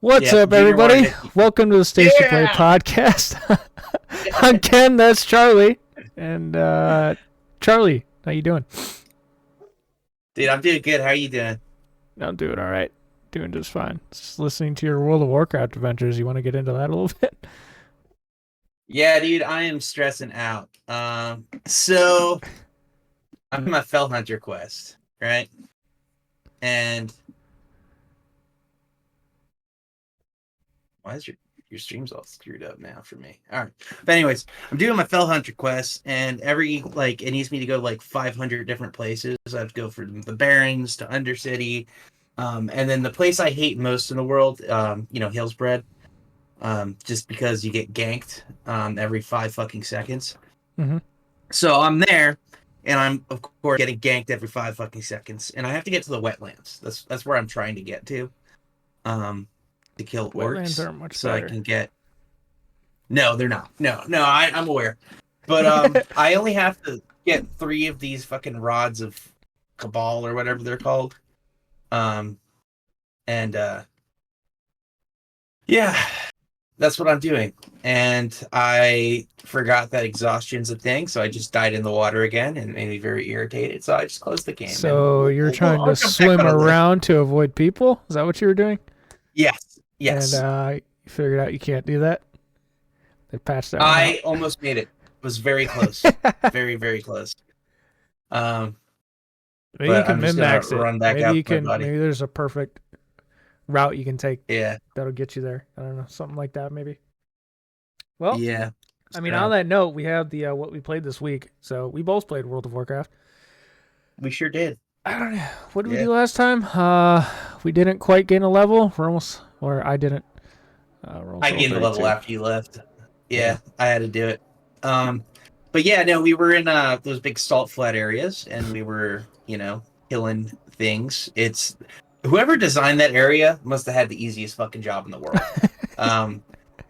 What's Yeah, up, Junior wanted everybody? to. Welcome to the StationOfPlay Yeah, Podcast. I'm Ken. That's Charlie. And Charlie, how you doing? dude, I'm doing good. How are you doing? I'm doing all right. Doing just fine. Just listening to your World of Warcraft adventures. You want to get into that a little bit? Yeah, dude, I am stressing out. So I'm in my Fell Hunter quest, right? And why is your stream's all screwed up now for me? All right, but anyways, I'm doing my Fell Hunter quest, and it needs me to go like 500 different places. I have to go from the Barrens to Undercity, and then the place I hate most in the world, Hillsbred. Just because you get ganked every 5 fucking seconds. Mm-hmm. So I'm there, and I'm of course getting ganked every 5 fucking seconds, and I have to get to the wetlands. That's where I'm trying to get um, to kill Wetlands orcs, aren't much so I better. can get. No, they're not. No, I'm aware, but I only have to get 3 of these fucking rods of Cabal or whatever they're called, um, and yeah. That's what I'm doing. And I forgot that exhaustion's a thing, so I just died in the water again and made me very irritated. So I just closed the game. And So you're trying I'll to come back swim when I live. around to avoid people? Is that what you were doing? Yes, And yes. you figured out you can't do that? They patched that one out. I almost made it. It was very close. Very, very close. Um, Maybe you but can I'm just gonna min-max it. run back Maybe out you to my can. buddy. Maybe there's a perfect route you can take Yeah, that'll get you there. I don't know, something like that maybe. Well, yeah. I mean, on So that note, we have the what we played this week. So we both played World of Warcraft. we sure did. I don't know. What did we Yeah. do last time? We didn't quite gain a level. We're almost, or I didn't. We're almost I level gained the level 32. after you left. Yeah. Yeah, I had to do it. But yeah, no, we were in those big salt flat areas, and we were, killing things. It's whoever designed that area must have had the easiest fucking job in the world. Um,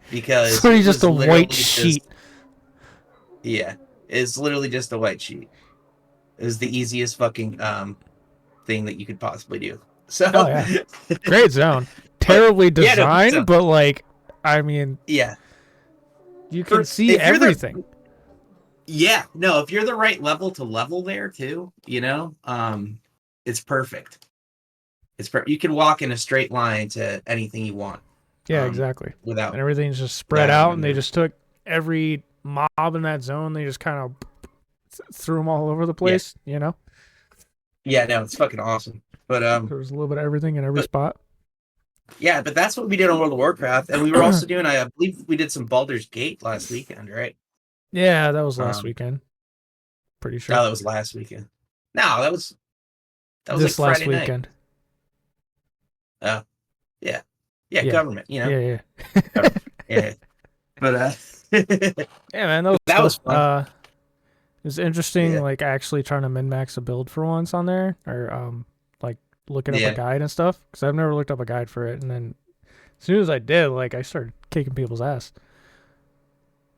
It's because literally it just was a white literally sheet. it's literally just a white sheet. It was the easiest fucking thing that you could possibly do. Oh So, yeah, great zone. but Terribly yeah, no, designed, so but like, I mean, yeah, you can see if you're the everything. Yeah, no, if you're the right level to level there too, it's perfect. You can walk in a straight line to anything you want, Yeah, exactly. without And everything's just spread without out, having and they to. just took every mob in that zone. They just kind of threw them all over the Yeah, place. You know, yeah, no, it's fucking awesome. But there was a little bit of everything in every but spot. yeah, but that's what we did on World of Warcraft, and we were also doing. I believe we did some Baldur's Gate last weekend, right? Yeah, that was last Um, weekend. Pretty no, sure. that was last weekend. No, that was like This last Friday night. weekend. Oh, yeah, yeah, Yeah. government, Yeah. government, yeah. But Yeah, man, that was that cool. was fun. It was interesting, Yeah, like actually trying to min max a build for once on there, or like looking up a yeah. guide and stuff. Because I've never looked up a guide for it, and then as soon as I did, like I started kicking people's ass.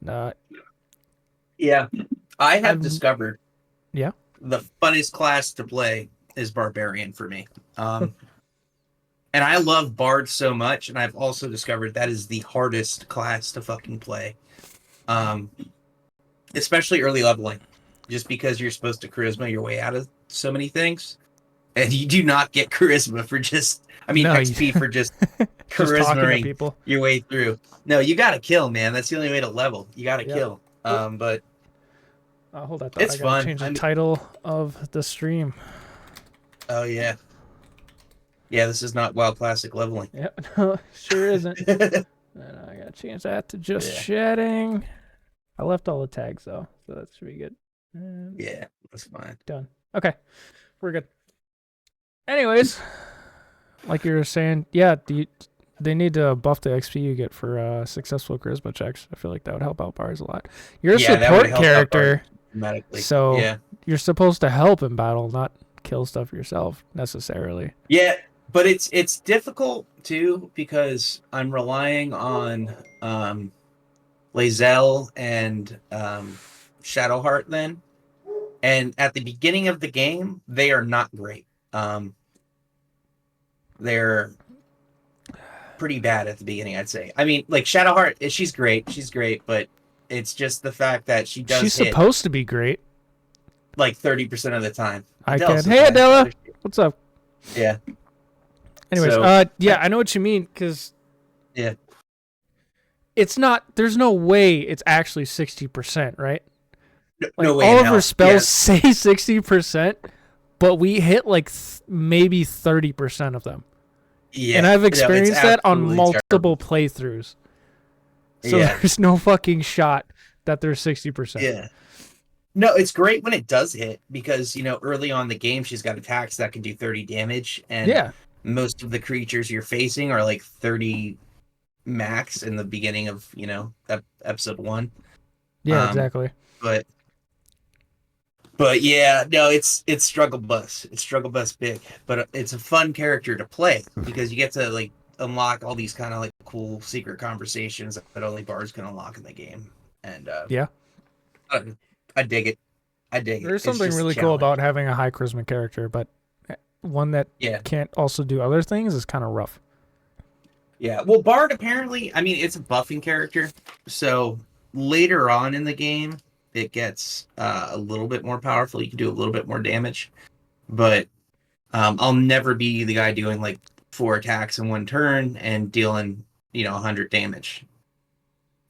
Uh, Yeah, I have I've discovered yeah. the funnest class to play is Barbarian for me. And I love Bard so much, and I've also discovered that is the hardest class to fucking play. Um, Especially early leveling, just because you're supposed to charisma your way out of so many things, and you do not get charisma for No, you XP for just just talking to charismaing people. your way through. No, you gotta kill, man. That's the only way to level. You gotta Yep. kill. But Hold that thought. it's I gotta fun. change the title of the stream. Oh yeah. Yeah, this is not WoW Classic leveling. Yep, no, sure isn't. And I gotta change that to just shedding. I left all the tags though, so that should be good. And Yeah, that's fine. done. Okay, we're good. Anyways, like you were saying, yeah, they need to buff the XP you get for successful charisma checks. I feel like that would help out bars a lot. You're a Yeah, that would support help out character, dramatically. so Yeah. you're supposed to help in battle, not kill stuff yourself necessarily. Yeah, but it's difficult too because I'm relying on Lae'zel and Shadowheart then. And at the beginning of the game, they are not great. They're pretty bad at the beginning, I'd say. I mean, like Shadowheart, she's great, but it's just the fact that she She's does hit supposed to be great. like 30% of the time. I Adele's can. Hey, okay. Adela. What's up? Yeah. Anyways, So yeah, I know what you mean because yeah, it's not. There's no way it's actually 60%, right? no Like way in all of her hell. spells Yeah, say 60%, but we hit like maybe 30% of them. And yeah. I've No, it's experienced that on absolutely multiple terrible. playthroughs. So Yeah, there's no fucking shot that there's 60%. yeah. No, it's great when it does hit because early on in the game she's got attacks that can do 30 damage, and Yeah. most of the creatures you're facing are like 30 max in the beginning of episode 1. Yeah, Um, exactly. but yeah, no, it's struggle bus. It's struggle bus big, but it's a fun character to play because you get to like unlock all these kind of like cool secret conversations that only bards can unlock in the game, and Yeah. I, I dig it. I dig it. There's It's something just a really cool challenge. about having a high charisma character, but one that Yeah, can't also do other things is kind of rough. yeah. Well, bard apparently, I mean, it's a buffing character, so later on in the game it gets a little bit more powerful. You can do a little bit more damage, but I'll never be the guy doing like 4 attacks in one turn and dealing 100 damage.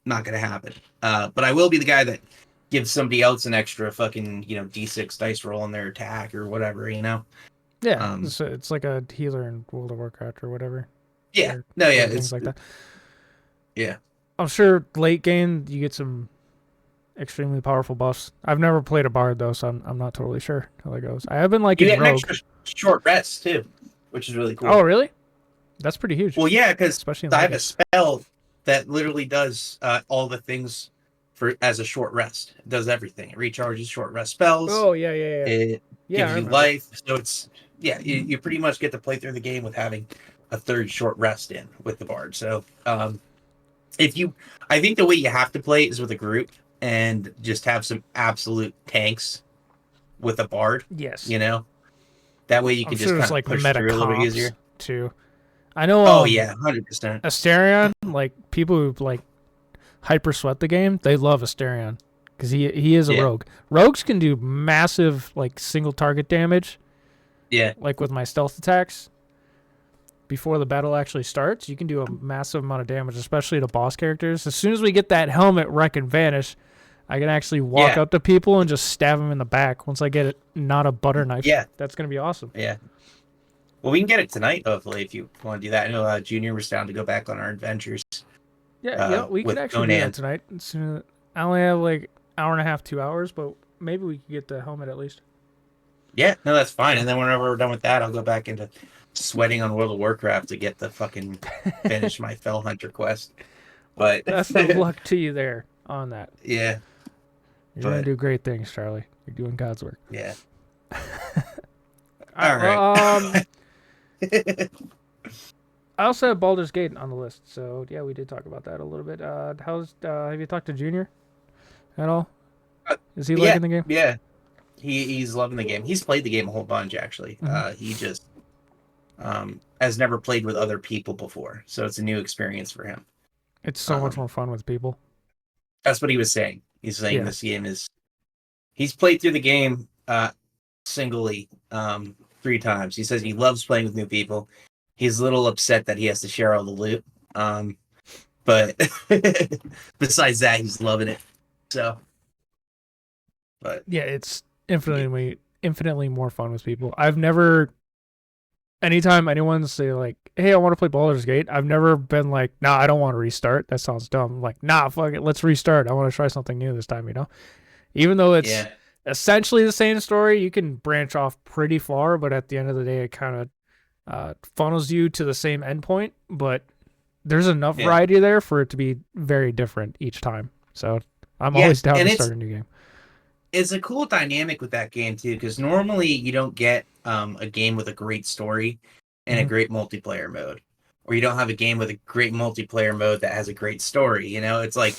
Not gonna happen. But I will be the guy that gives somebody else an extra fucking d6 dice roll on their attack or whatever. Yeah, Um, it's like a healer in World of Warcraft or whatever. yeah, Or no, yeah, other things like that. yeah, I'm sure late game you get some extremely powerful buffs. I've never played a bard though, so I'm not totally sure how that goes. I have been you liking get an rogue. extra short rest too, which is really Oh, cool. really? That's pretty huge. Well, yeah, because Especially in I late have game. a spell that literally does all the things for as a short rest. It does everything. It recharges short rest spells. Oh, yeah. It Yeah, I gives you remember. life. So it's you pretty much get to play through the game with having a third short rest in with the bard. So if you I think the way you have to play is with a group and just have some absolute tanks with a bard, Yes. you know? That way you I'm can sure just there's kind of like push meta through a little comps easier. too. I know Oh yeah, 100%. Asterion, like people who like hyper sweat the game, they love Asterion because he is a Yeah. rogue. Rogues can do massive like single target damage, Yeah. like with my stealth attacks. Before the battle actually starts, you can do a massive amount of damage, especially to boss characters. As soon as we get that helmet, wreck, and vanish, I can actually walk Yeah. up to people and just stab them in the back. Once I get it, not a butter knife, Yeah. that's gonna be awesome. Yeah. Well, we can get it tonight, hopefully, if you want to do that. I know Junior was down to go back on our adventures Yeah, we could with actually do that Conan. tonight. I only have like hour and a half, 2 hours, but maybe we could get the helmet at least. Yeah, no, that's fine. So. And then whenever we're done with that, I'll go back into sweating on World of Warcraft to get the fucking finish my Fell Hunter quest. But Best of luck to you there on that. yeah, You're gonna but do great things, Charlie. You're doing God's work. yeah. All All right. Well, right. I also have Baldur's Gate on the list, so yeah, we did talk about that a little bit. How's have you talked to Junior at all? Is he Yeah, liking the game? yeah. He's loving the game. He's played the game a whole bunch actually. Mm-hmm. He just has never played with other people before, so it's a new experience for him. It's so much more fun with people. That's what he was saying. He's saying Yeah. this game is. He's played through the game singly 3 times. He says he loves playing with new people. He's a little upset that he has to share all the loot. But besides that, he's loving it. So, but Yeah, it's infinitely more fun with people. I've never. Anytime anyone say like, "Hey, I want to play Baldur's Gate," I've never been like, "Nah, I don't want to restart. That sounds dumb." I'm like, "Nah, fuck it, let's restart. I want to try something new this time." Even though it's yeah, essentially the same story, you can branch off pretty far, but at the end of the day, it kind of funnels you to the same endpoint. But there's enough yeah, variety there for it to be very different each time. So I'm yeah. always down And to start a new game. it's a cool dynamic with that game too, because normally you don't get a game with a great story and a great multiplayer mode, or you don't have a game with a great multiplayer mode that has a great story. It's like,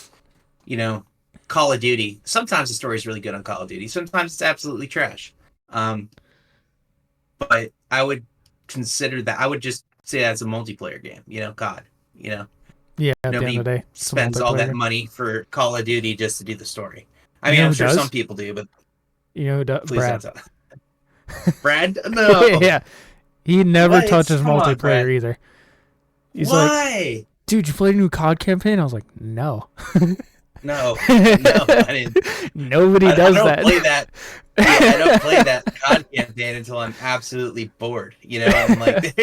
Call of Duty. Sometimes the story is really good on Call of Duty. Sometimes it's absolutely trash. But I would consider that. I would just say that's a multiplayer game. COD. You know, Yeah, at the end nobody of the day, it's a spends all multiplayer that game. money for Call of Duty just to do the story. I You mean, know I'm who sure some does? people do, but You know who does? please don't Brad. tell. Brad, no. Yeah, he never What? touches Come on, multiplayer Brad. either. He's like, Why? dude, you played a new COD campaign? I was like, no. No, no, I didn't. Nobody I does don't that. play that. Yeah, I don't play that COD campaign until I'm absolutely bored. You know, I'm like,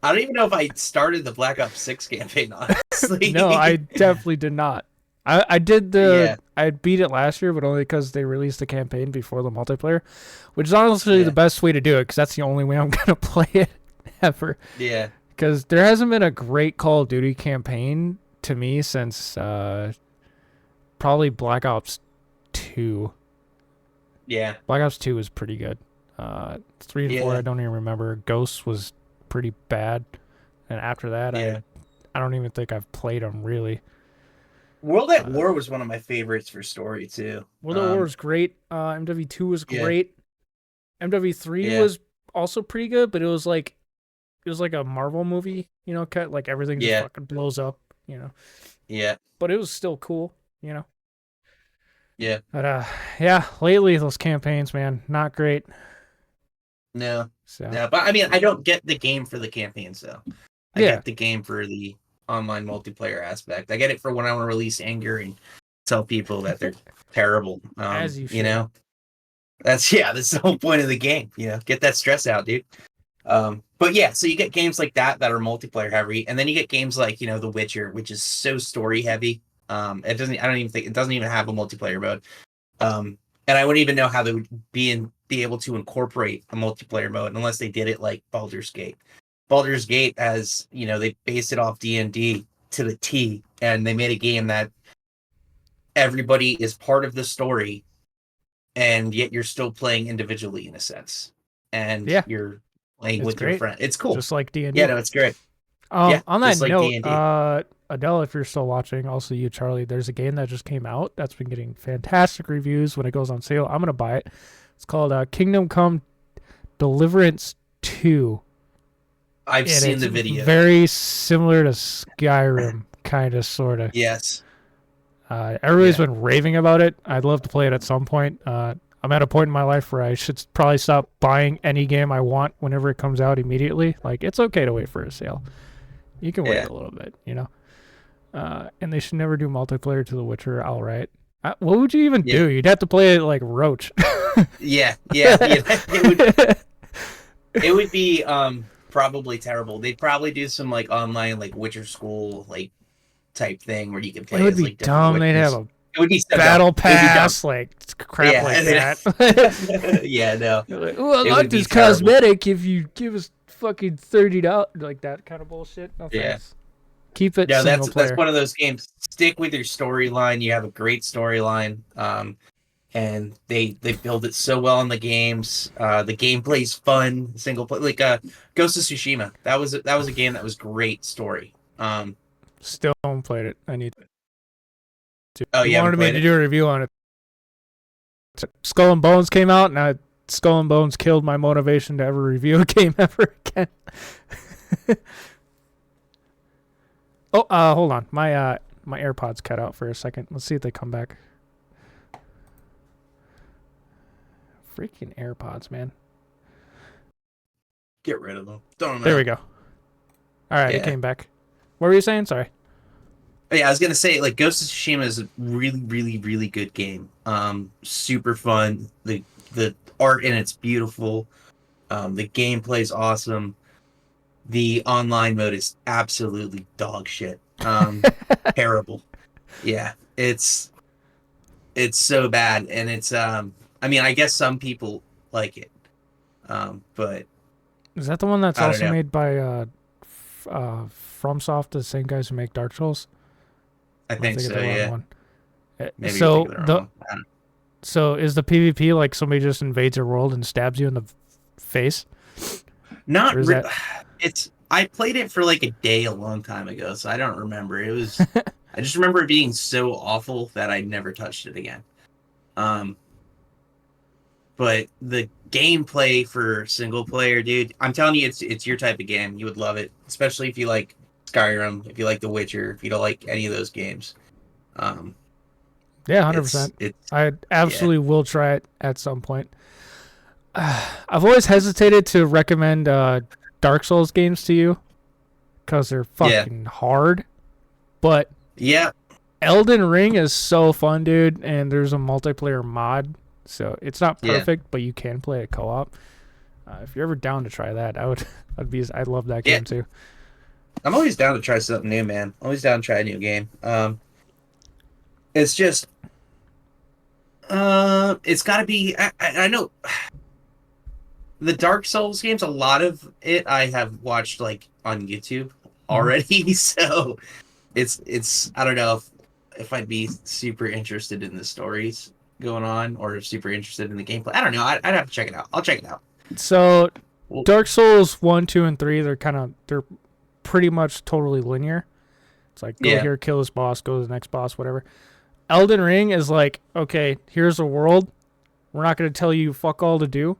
I don't even know if I started the Black Ops 6 campaign, honestly. No, I definitely did not. I did Yeah, I beat it last year, but only because they released the campaign before the multiplayer, which is honestly the yeah, best way to do it because that's the only way I'm gonna play it ever. yeah, Because there hasn't been a great Call of Duty campaign to me since probably Black Ops 2. yeah, Black Ops 2 was pretty good. 3 and 4 yeah, I don't even remember. Ghosts was pretty bad, and after that yeah. I don't even think I've played them really. World at Uh, War was one of my favorites for story too. World at War was great. MW2 was Yeah, great. MW3 yeah, was also pretty good, but it was like a Marvel movie, you know, cut like everything just yeah, fucking blows up, you know. yeah, But it was still cool, you know. yeah. But yeah, lately those campaigns, man, not great. No, So no, but I mean, I don't get the game for the campaigns though. I yeah, get the game for the online multiplayer aspect. I get it for when I want to release anger and tell people that they're terrible. as you You should. know, that's the whole point of the game. You know, get that stress out, dude. But yeah, so you get games like that are multiplayer heavy, and then you get games like The Witcher, which is so story heavy. It doesn't. I don't even think it doesn't even have a multiplayer mode. And I wouldn't even know how they would be able to incorporate a multiplayer mode unless they did it like Baldur's Gate. Baldur's Gate has, they based it off D&D to the T, and they made a game that everybody is part of the story, and yet you're still playing individually in a sense, and Yeah, you're playing it's with your great. friend. It's cool. Just like Yeah, D&D. no, it's great. Yeah, On that just like note, D&D. Adele, if you're still watching, also you, Charlie, there's a game that just came out that's been getting fantastic reviews when it goes on sale. I'm gonna buy it. It's called Kingdom Come Deliverance 2. I've And seen it's the video. very similar to Skyrim, kind of, sort of. Yes. Everybody's Yeah. been raving about it. I'd love to play it at some point. I'm at a point in my life where I should probably stop buying any game I want whenever it comes out immediately. Like, it's okay to wait for a sale. You can wait Yeah. a little bit, you know? And they should never do multiplayer to The Witcher outright. What would you even Yeah. do? You'd have to play it like Roach. Yeah. It would be probably terrible. They'd probably do some like online like Witcher school like type thing where you can play It would as be like different dumb. They'd have Witchers. a It would be so battle dumb. It would be dumb. pass, like crap Yeah. like that. Yeah, no. Like, oh, I It like would be this terrible. cosmetic if you give us fucking $30, like that kind of bullshit. No Yeah. thanks. Keep it No, single player. that's one of those games. Stick with your storyline. You have a great storyline. And they build it so well in the games. The gameplay's fun, single play, like Ghost of Tsushima. That was a game that was great story. Still haven't played it. I need to. Oh, You you haven't wanted me played to it? do a review on it. Skull and Bones came out, and Skull and Bones killed my motivation to ever review a game ever again. Hold on. My AirPods cut out for a second. Let's see if they come back. Freaking AirPods, man. Get rid of them. Don't know. There we go. All right, it Yeah. came back. What were you saying? Sorry. Yeah, I was gonna say like Ghost of Tsushima is a really, really, really good game. Super fun. The art in it's beautiful. The gameplay's awesome. The online mode is absolutely dog shit. Terrible. Yeah, it's so bad, and it's I mean, I guess some people like it, but Is that the one that's I don't also know. made by FromSoft, the same guys who make Dark Souls? I Am think thinking so. of the wrong Yeah, one? maybe So you're thinking of the wrong one. I don't- so is the PvP like somebody just invades your world and stabs you in the face? Not Or is re- that- It's I played it for like a day a long time ago, so I don't remember. It was I just remember it being so awful that I never touched it again. But the gameplay for single player, dude, I'm telling you, it's your type of game. You would love it, especially if you like Skyrim, if you like The Witcher, if you don't like any of those games, um, Yeah, 100%. it's I yeah, absolutely will try it at some point. I've always hesitated to recommend Dark Souls games to you because they're yeah, fucking hard. But yeah, Elden Ring is so fun, dude, and there's a multiplayer mod. So it's not yeah. perfect, but you can play it co-op. If you're ever down to try that, I'd love that Yeah, game too. I'm always down to try something new, man. Always down to try a new game. It's just, it's got to be. I know the Dark Souls games. A lot of it I have watched like on YouTube Mm-hmm. already, so it's. I don't know if I'd be super interested in the stories going on or super interested in the gameplay. I don't know. I'd have to check it out. I'll check it out. So Well, Dark Souls 1, 2, and 3, they're pretty much totally linear. It's like go yeah, here, kill this boss, go to the next boss, whatever. Elden Ring is like, okay, here's a world. We're not going to tell you fuck all to do,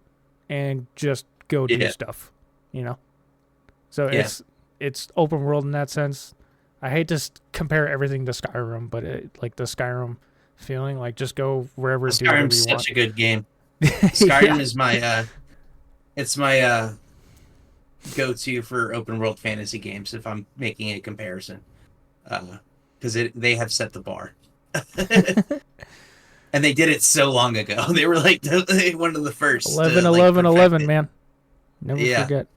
and just go do yeah, stuff. You know. So yeah. it's open world in that sense. I hate to compare everything to Skyrim, but like the Skyrim feeling, like just go wherever, do whatever Skyrim's you want. such a good game. Yeah. Skyrim is my it's my go-to for open world fantasy games if I'm making a comparison, because they have set the bar, and they did it so long ago. They were like one of the first 11, to like 11, perfect 11, it. man. Never Yeah, forget.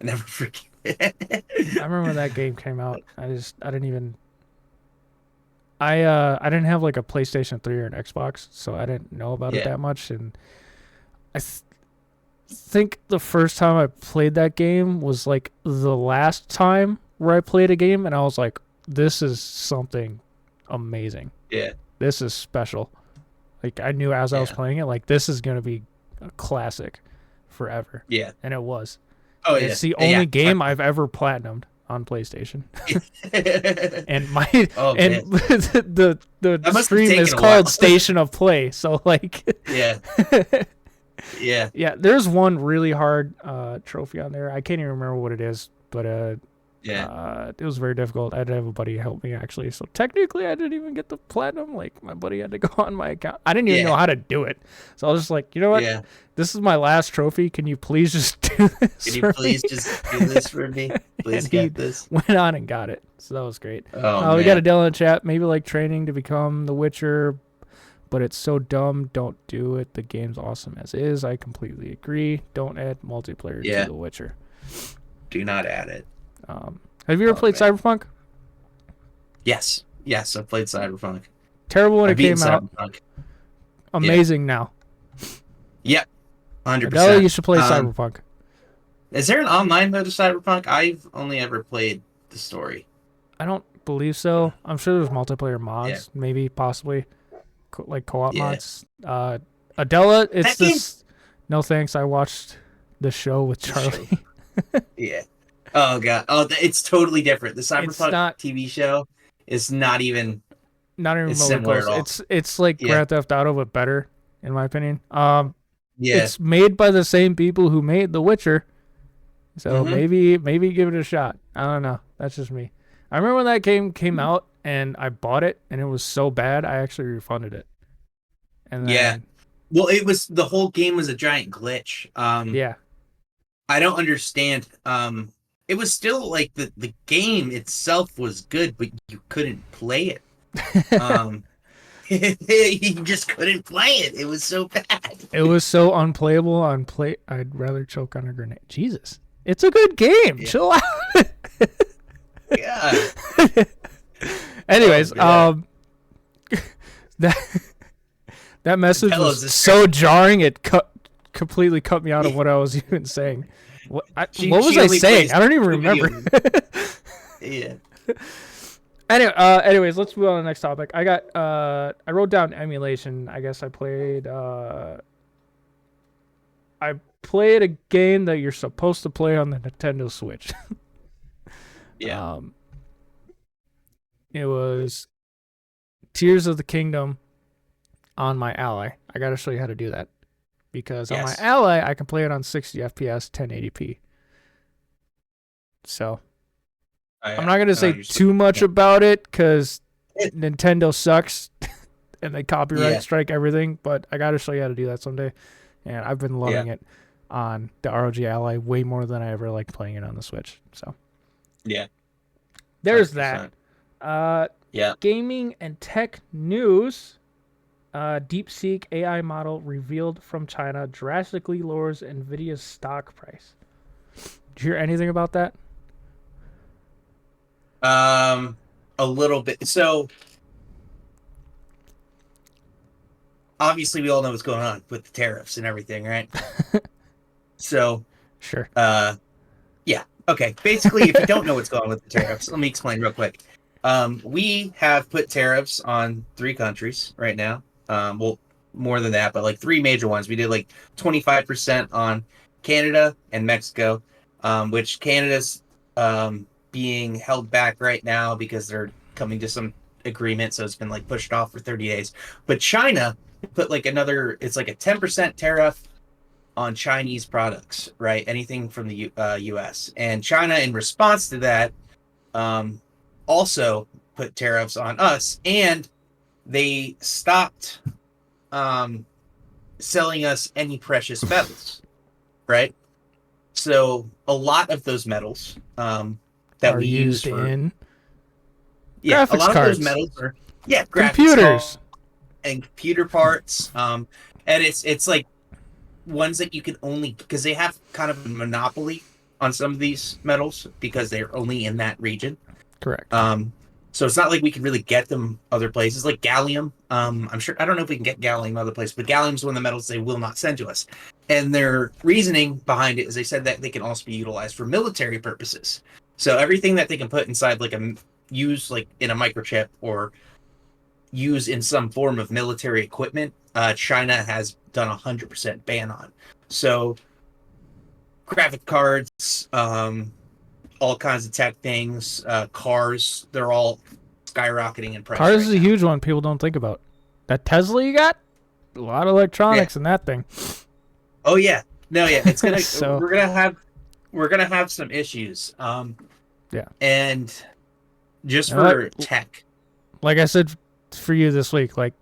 never forget. I remember when that game came out. I didn't even I didn't have like a PlayStation 3 or an Xbox, so I didn't know about it Yeah, that much. And I think the first time I played that game was like the last time where I played a game, and I was like, this is something amazing. yeah, This is special. Like I knew as I was yeah, playing it, like this is gonna be a classic forever, yeah. and it was. Oh And yeah, it's the yeah. only game I've ever platinumed on PlayStation. And my Oh and man, the that must have stream is taken a while. called Station of Play. So like Yeah, yeah, yeah, there's one really hard trophy on there. I can't even remember what it is, but yeah, it was very difficult. I had to have a buddy help me actually. So technically, I didn't even get the platinum. Like my buddy had to go on my account. I didn't even know yeah, how to do it. So I was just like, you know what? yeah. This is my last trophy. Can you please just do this Can you for me? please just do this for me? And Please he get this. went on and got it. So that was great. Oh We got a man. Dell in the chat. Maybe like training to become the Witcher, but it's so dumb. Don't do it. The game's awesome as is. I completely agree. Don't add multiplayer to Yeah. the Witcher. Do not add it. Have you ever Oh played man. Cyberpunk? Yes. Yes, I played Cyberpunk. Terrible when I it beat came out. Cyberpunk. Yeah. Amazing now. Yep. Adele, you 100%. should play Cyberpunk. Is there an online mode to Cyberpunk? I've only ever played the story. I don't believe so. I'm sure there's multiplayer Yeah. mods, maybe, possibly, like co-op Yeah. mods. Adela, it's That game. this. No thanks. I watched the show with The show. Charlie. Yeah. Oh god. Oh, it's totally different. The It's Cyberpunk not TV show is not even. not even It's remotely similar at close. all. It's like Yeah. Grand Theft Auto but better, in my opinion. Yeah. It's made by the same people who made The Witcher, so Mm-hmm. maybe give it a shot. I don't know. That's just me. I remember when that game came out and I bought it and it was so bad I actually refunded it. And Yeah. then Well, the whole game was a giant glitch. yeah. I don't understand. It was still like the game itself was good, but you couldn't play it. You just couldn't play it. It was so bad. It was so unplayable on play. I'd rather choke on a grenade. Jesus. It's a good game. Yeah. Chill out. Yeah. Anyways, Oh, that that message Pillows was is so jarring. It completely cut me out of what I was even saying. What She was I only saying? plays I don't even video remember. games. Yeah. Anyways, let's move on to the next topic. I wrote down emulation. I guess I played a game that you're supposed to play on the Nintendo Switch. Yeah. It was Tears of the Kingdom on my Ally. I got to show you how to do that because on my Yes. Ally I can play it on 60 FPS 1080p. So I'm not gonna say you're too much yeah. about it because Nintendo sucks and they copyright Yeah, strike everything. But I gotta show you how to do that someday. And I've been yeah, loving it on the ROG Ally way more than I ever liked playing it on the Switch. So yeah, there's that. 100%. Uh, Yeah. gaming and tech news. DeepSeek AI model revealed from China drastically lowers Nvidia's stock price. Did you hear anything about that? A little bit. So obviously we all know what's going on with the tariffs and everything, right? So, Sure. yeah. Okay. Basically, if you don't know what's going on with the tariffs, let me explain real quick. We have put tariffs on 3 countries right now. Well, more than that, but like 3 major ones. We did like 25% on Canada and Mexico, which Canada's being held back right now because they're coming to some agreement. So it's been like pushed off for 30 days. But China put like it's like a 10% tariff on Chinese products, right? Anything from the U.S. And China, in response to that, um, also put tariffs on us, and they stopped um, selling us any precious metals, right? So a lot of those metals that Are we use used for, in yeah, a graphics lot of those cards, metals are, yeah, graphics cards computers. and computer parts. And it's like ones that you can only, because they have kind of a monopoly on some of these metals because they're only in that region. Correct. So it's not like we can really get them other places, like gallium. I'm sure, I don't know if we can get gallium other places, but gallium is one of the metals they will not send to us. And their reasoning behind it is they said that they can also be utilized for military purposes. So everything that they can put inside, like use like in a microchip or use in some form of military equipment, China has done 100% ban on. So graphic cards, all kinds of tech things, cars, they're all skyrocketing in price Cars right is a now. huge one people don't think about. That Tesla you got, a lot of Yeah. electronics in that thing. Oh yeah. No, yeah. It's gonna. So We're gonna have some issues. yeah. And just You know what? for tech. Like I said for you this week, like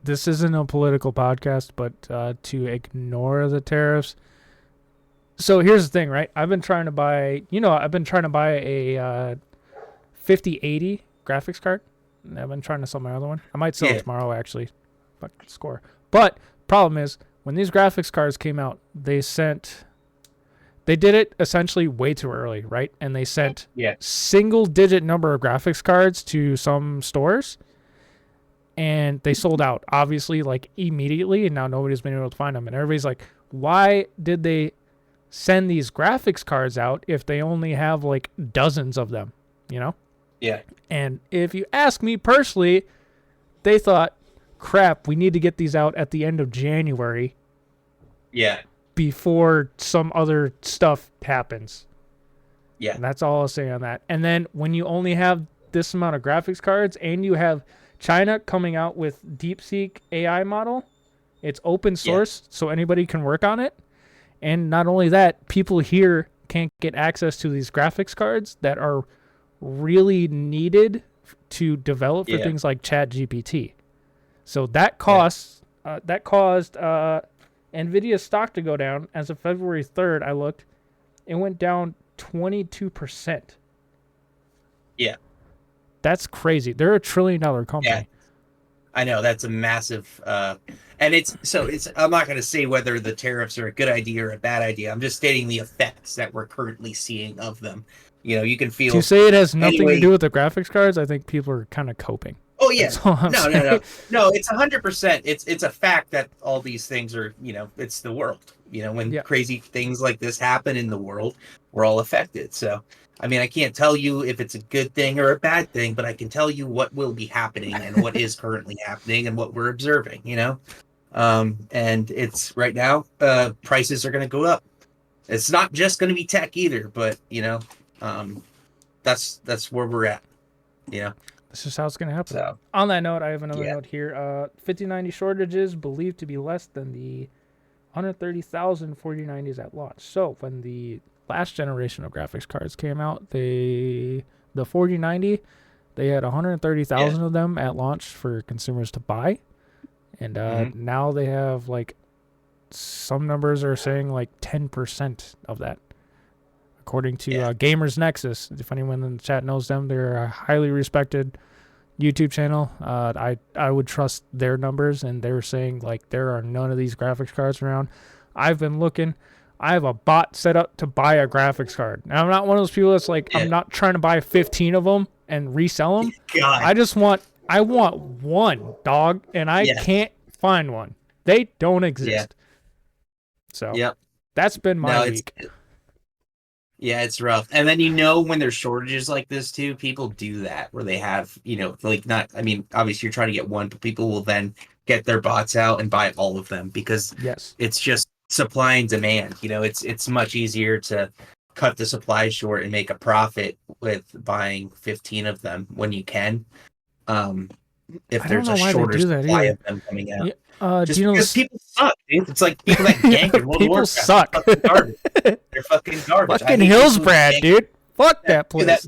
this isn't a political podcast, but to ignore the tariffs. So here's the thing, right? I've been trying to buy a 5080 graphics card. And I've been trying to sell my other one. I might sell it Yeah. tomorrow, actually. Fuck, score. But problem is, when these graphics cards came out, they did it essentially way too early, right? And they sent Yeah. single-digit number of graphics cards to some stores, and they sold out, obviously, like immediately, and now nobody's been able to find them. And everybody's like, why did they send these graphics cards out if they only have like dozens of them, you know? Yeah. And if you ask me personally, they thought, crap, we need to get these out at the end of January Yeah. before some other stuff happens. Yeah. And that's all I'll say on that. And then when you only have this amount of graphics cards and you have China coming out with DeepSeek AI model, it's open source, so anybody can work on it. And not only that, people here can't get access to these graphics cards that are really needed to develop for things like ChatGPT. So that caused Nvidia's stock to go down. As of February 3rd, I looked, it went down 22%. Yeah. That's crazy. They're a $1 trillion company. Yeah. I know that's a massive, and it's I'm not going to say whether the tariffs are a good idea or a bad idea. I'm just stating the effects that we're currently seeing of them. You can feel. To say it has nothing anyway, to do with the graphics cards, I think people are kind of coping. Oh yeah, That's all I'm saying. no. It's 100%. It's a fact that all these things are. It's the world. When crazy things like this happen in the world, we're all affected. So. I mean, I can't tell you if it's a good thing or a bad thing, but I can tell you what will be happening and what is currently happening and what we're observing, and it's right now, prices are going to go up. It's not just going to be tech either, but, that's where we're at, This is how it's going to happen. So, on that note, I have another note here. 5090 shortages believed to be less than the 130,000 4090s at launch. So when the last generation of graphics cards came out, they the 4090, they had 130,000 of them at launch for consumers to buy, and now they have like some numbers are saying like 10% of that, according to Gamers Nexus. If anyone in the chat knows them, they're a highly respected YouTube channel. I would trust their numbers, and they're saying like there are none of these graphics cards around. I've been looking. I have a bot set up to buy a graphics card. Now, I'm not one of those people that's like, I'm not trying to buy 15 of them and resell them. God. I want one, dog, and I can't find one. They don't exist. So that's been my week. Yeah, it's rough. And then, when there's shortages like this too, people do that where they have, obviously you're trying to get one, but people will then get their bots out and buy all of them because it's just supply and demand. It's much easier to cut the supply short and make a profit with buying 15 of them when you can. If there's a shorter supply of them coming out. Just because people suck, dude. It's like people that gank in World of Warcraft. Suck. They're fucking garbage. They're fucking garbage. Fucking Hillsbrad, dude. Fuck that place.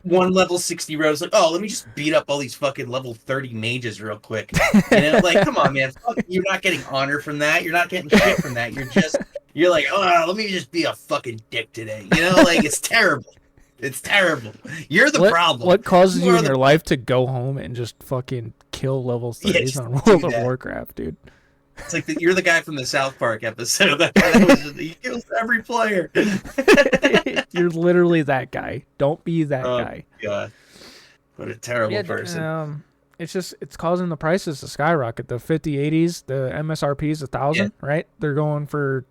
One level 60 rows, like, let me just beat up all these fucking level 30 mages real quick. Come on, man. You're not getting honor from that. You're not getting shit from that. You're like, let me just be a fucking dick today. It's terrible. It's terrible. You're the problem. What causes you in your life to go home and just fucking kill level 30s on World of Warcraft, dude? It's like you're the guy from the South Park episode. He kills every player. You're literally that guy. Don't be that guy. God. What a terrible person. It's causing the prices to skyrocket. The 5080s, the MSRP is 1,000, right? They're going for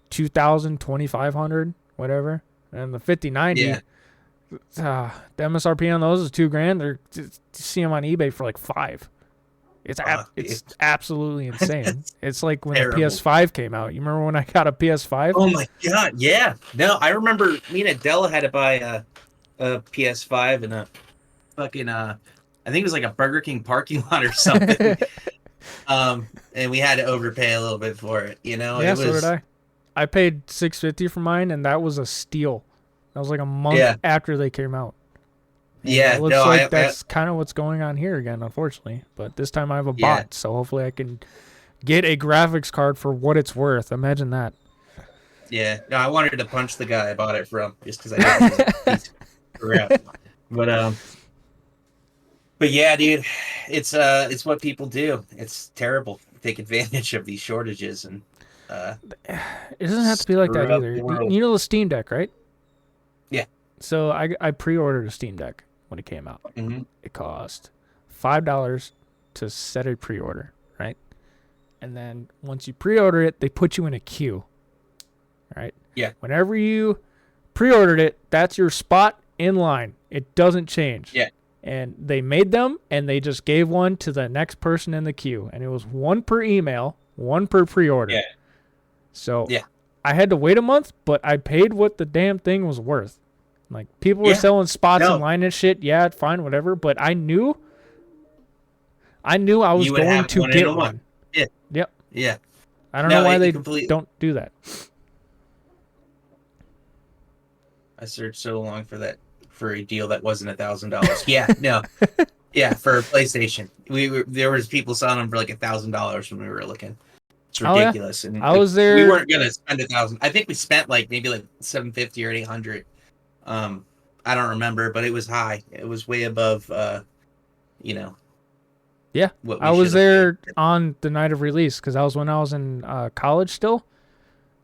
2,000, 2,500, whatever. And the 5090, the MSRP on those is $2,000. They're you see them on eBay for like $5,000. It's absolutely insane. It's like when the PS5 came out. You remember when I got a PS5? Oh my god, yeah. No, I remember me and Adela had to buy a PS5 and a fucking I think it was like a Burger King parking lot or something. And we had to overpay a little bit for it. Yeah, so did I. I paid $650 for mine, and that was a steal. That was like a month after they came out. And it looks like that's kind of what's going on here again, unfortunately. But this time I have a bot, so hopefully I can get a graphics card for what it's worth. Imagine that. Yeah, no, I wanted to punch the guy I bought it from just because I didn't use a piece of crap. But yeah, dude, it's what people do. It's terrible. Take advantage of these shortages and. It doesn't have to be like that either. You know the Steam Deck, right? Yeah. So I pre-ordered a Steam Deck when it came out. Mm-hmm. It cost $5 to set a pre-order, right? And then once you pre-order it, they put you in a queue, right? Yeah. Whenever you pre-ordered it, that's your spot in line. It doesn't change. Yeah. And they made them, and they just gave one to the next person in the queue, and it was one per email, one per pre-order. Yeah. So I had to wait a month, but I paid what the damn thing was worth. Like, people were selling spots in line and shit. Yeah, fine, whatever. But I knew I was going to get one. Yeah. Yep. Yeah. I don't know why they don't do that. I searched so long for a deal that wasn't $1,000. Yeah, no. Yeah, for a PlayStation. There was people selling them for like $1,000 when we were looking. It's ridiculous. And I was there. We weren't gonna spend $1,000. I think we spent maybe $750 or $800. I don't remember, but it was high. It was way above. Yeah, I was there on the night of release because that was when I was in college still,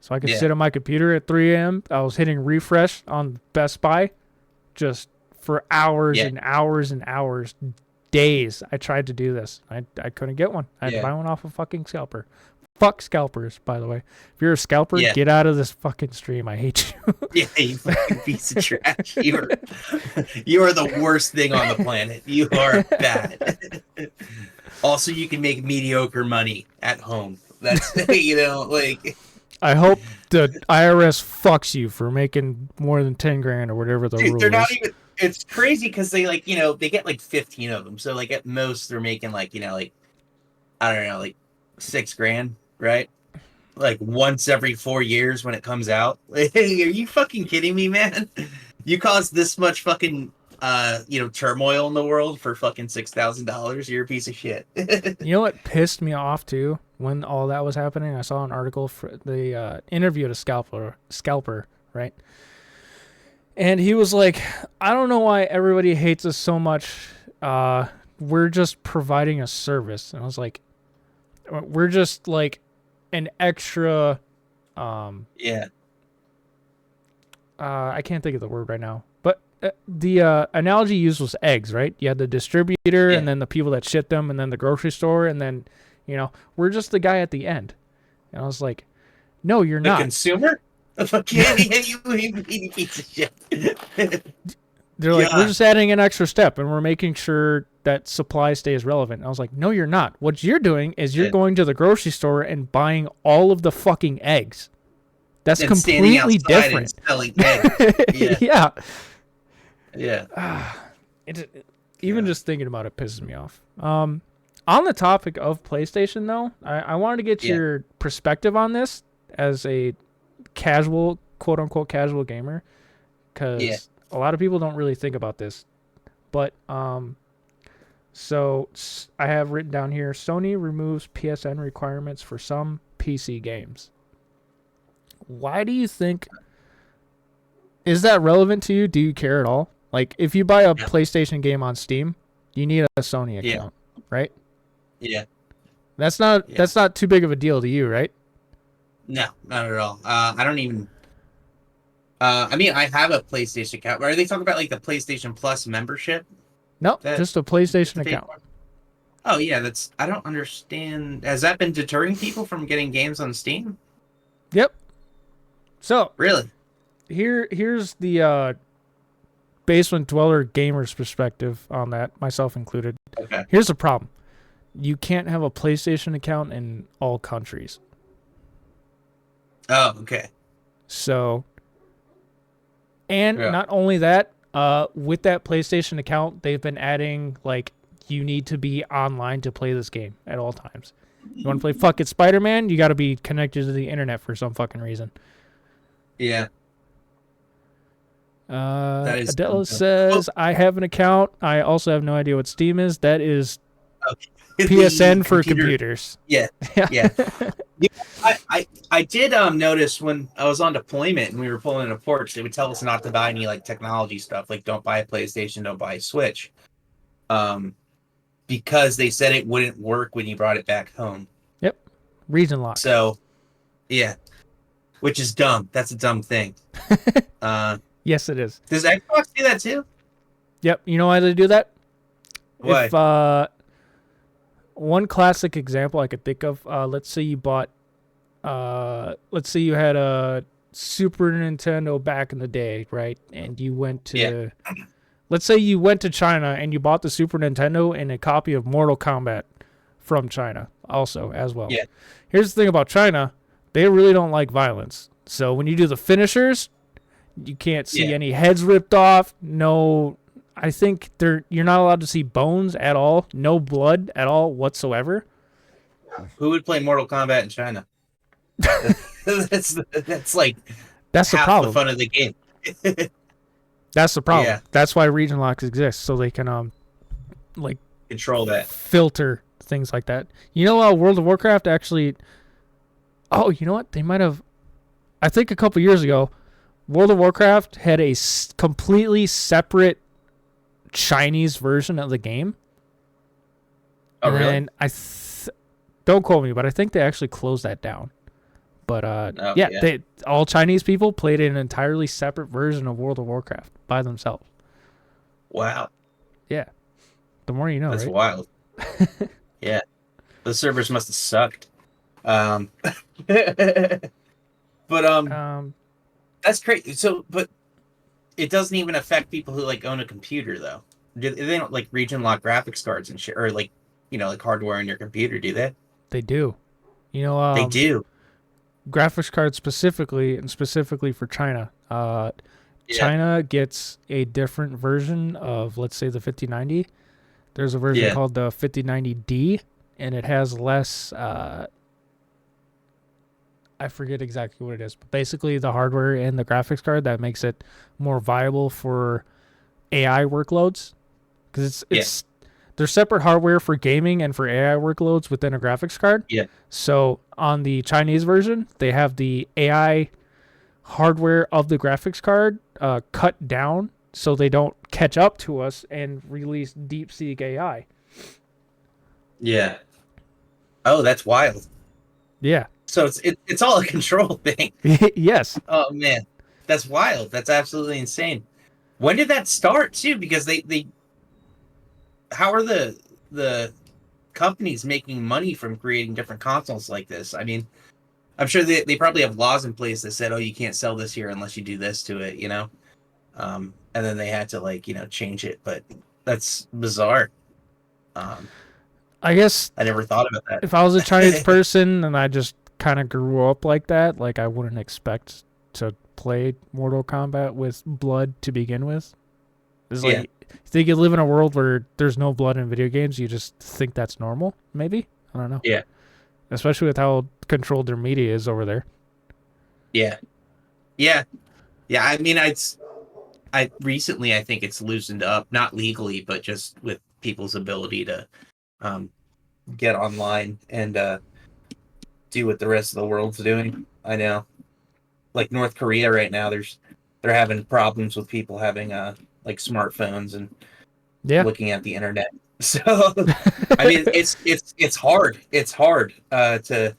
so I could sit on my computer at 3 a.m. I was hitting refresh on Best Buy, just for hours and hours and hours, days. I tried to do this. I couldn't get one. I had to buy one off a fucking scalper. Fuck scalpers, by the way. If you're a scalper, get out of this fucking stream. I hate you. Yeah, you fucking piece of trash. You are the worst thing on the planet. You are bad. Also, you can make mediocre money at home. That's, I hope the IRS fucks you for making more than 10 grand or whatever the rule they're is. not even. It's crazy because they they get 15 of them. So at most they're making I don't know, $6 grand, right? Once every 4 years when it comes out. Are you fucking kidding me, man? You caused this much fucking turmoil in the world for fucking $6,000. You're a piece of shit. You know what pissed me off too when all that was happening? I saw an article for the interviewed a scalper, right? And he was like, I don't know why everybody hates us so much. We're just providing a service. And I was like, we're just like an extra. Yeah. I can't think of the word right now. But the analogy used was eggs, right? You had the distributor Yeah. and then the people that ship them and then the grocery store. And then, we're just the guy at the end. And I was like, no, you're The not. consumer? You piece of shit. They're like, Yeah. we're just adding an extra step and we're making sure that supply stays relevant. And I was like, no, you're not. What you're doing is you're going to the grocery store and buying all of the fucking eggs. That's And standing completely outside different. and selling eggs. Yeah. Yeah. Even just thinking about it pisses me off. On the topic of PlayStation, though, I wanted to get your perspective on this as a casual, quote unquote, casual gamer, because a lot of people don't really think about this. But so I have written down here: Sony removes PSN requirements for some PC games. Why do you think? Is that relevant to you? Do you care at all? Like, if you buy a PlayStation game on Steam, you need a Sony account, right? Yeah. That's not too big of a deal to you, right? No, not at all. I don't even. I mean, I have a PlayStation account. Are they talking about like the PlayStation Plus membership? No, just a PlayStation account. Oh yeah, I don't understand. Has that been deterring people from getting games on Steam? Yep. So really, here's the basement dweller gamer's perspective on that, myself included. Okay. Here's the problem: you can't have a PlayStation account in all countries. Oh, okay. So, and not only that, with that PlayStation account, they've been adding, like, you need to be online to play this game at all times. You want to play fucking Spider-Man, you got to be connected to the internet for some fucking reason. Yeah. Adela says, I have an account. I also have no idea what Steam is. That is PSN for computers. Yeah. Yeah. I did notice when I was on deployment and we were pulling in a porch, they would tell us not to buy any like technology stuff, like don't buy a PlayStation, don't buy a Switch, because they said it wouldn't work when you brought it back home. Yep, region lock. So, yeah, which is dumb. That's a dumb thing. Yes, it is. Does Xbox do that too? Yep. You know why they do that? Why? If one classic example I could think of, let's say you bought, let's say you had a Super Nintendo back in the day, right? And you went to, let's say you went to China and you bought the Super Nintendo and a copy of Mortal Kombat from China also as well. Yeah. Here's the thing about China. They really don't like violence. So when you do the finishers, you can't see any heads ripped off. No, I think you're not allowed to see bones at all. No blood at all whatsoever. Who would play Mortal Kombat in China? that's like that's the half problem. the fun of the game. That's the problem. Yeah. That's why region locks exist, so they can like control that, filter things like that. You know, World of Warcraft actually. Oh, you know what? They might have. I think a couple years ago, World of Warcraft had a completely separate Chinese version of the game. Oh, really? And don't quote me, but I think they actually closed that down. But all Chinese people played an entirely separate version of World of Warcraft by themselves. Wow. Yeah. The more you know, that's right? wild. Yeah. The servers must have sucked. But that's crazy. So, but it doesn't even affect people who like own a computer though. They don't like region lock graphics cards and shit, or like like hardware on your computer, do they? They do. They do. Graphics cards specifically for China. China gets a different version of, let's say, the 5090. There's a version called the 5090D, and it has less. I I forget exactly what it is, but basically the hardware and the graphics card that makes it more viable for AI workloads, because Yeah. it's there's separate hardware for gaming and for AI workloads within a graphics card. Yeah. So on the Chinese version, they have the AI hardware of the graphics card cut down so they don't catch up to us and release DeepSeek AI. Yeah. Oh, that's wild. Yeah. So it's all a control thing. Yes. Oh man, that's wild. That's absolutely insane. When did that start too? Because they how are the companies making money from creating different consoles like this? I mean, I'm sure they probably have laws in place that said, oh, you can't sell this here unless you do this to it, you know? And then they had to like, change it, but that's bizarre. Um, I guess I never thought about that. if I was a Chinese person and I just kind of grew up like that, like I wouldn't expect to play Mortal Kombat with blood to begin with. It's like, you think you live in a world where there's no blood in video games, you just think that's normal, maybe? I don't know. Yeah. Especially with how controlled their media is over there. Yeah. Yeah. Yeah. I mean, I recently, I think it's loosened up, not legally, but just with people's ability to get online and do what the rest of the world's doing. I know, like North Korea right now, they're having problems with people having like smartphones and looking at the internet. So, I mean, it's hard. It's hard to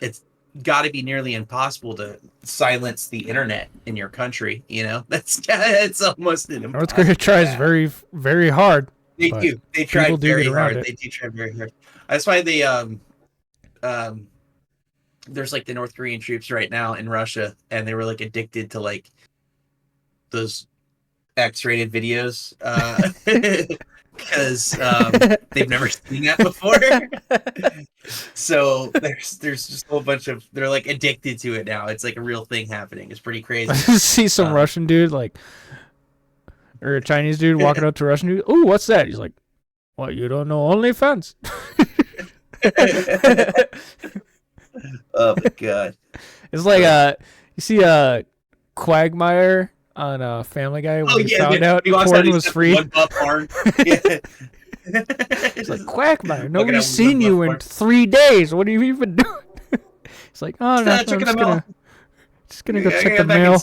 it's got to be nearly impossible to silence the internet in your country. It's almost an North Korea tries very, very hard. They do. They try very hard. They do try very hard. That's why they there's like the North Korean troops right now in Russia, and they were like addicted to like those X-rated videos because they've never seen that before. So there's just a whole bunch of, they're like addicted to it now. It's like a real thing happening. It's pretty crazy. See some Russian dude or a Chinese dude walking up to a Russian dude. Ooh, what's that? He's like, "What? You don't know OnlyFans?" Oh my god! It's like you see Quagmire on Family Guy when he found out porn was free. It's like, Quagmire, nobody's seen you in 3 days. What are you even doing? It's like, oh no, I'm just gonna go check the mail.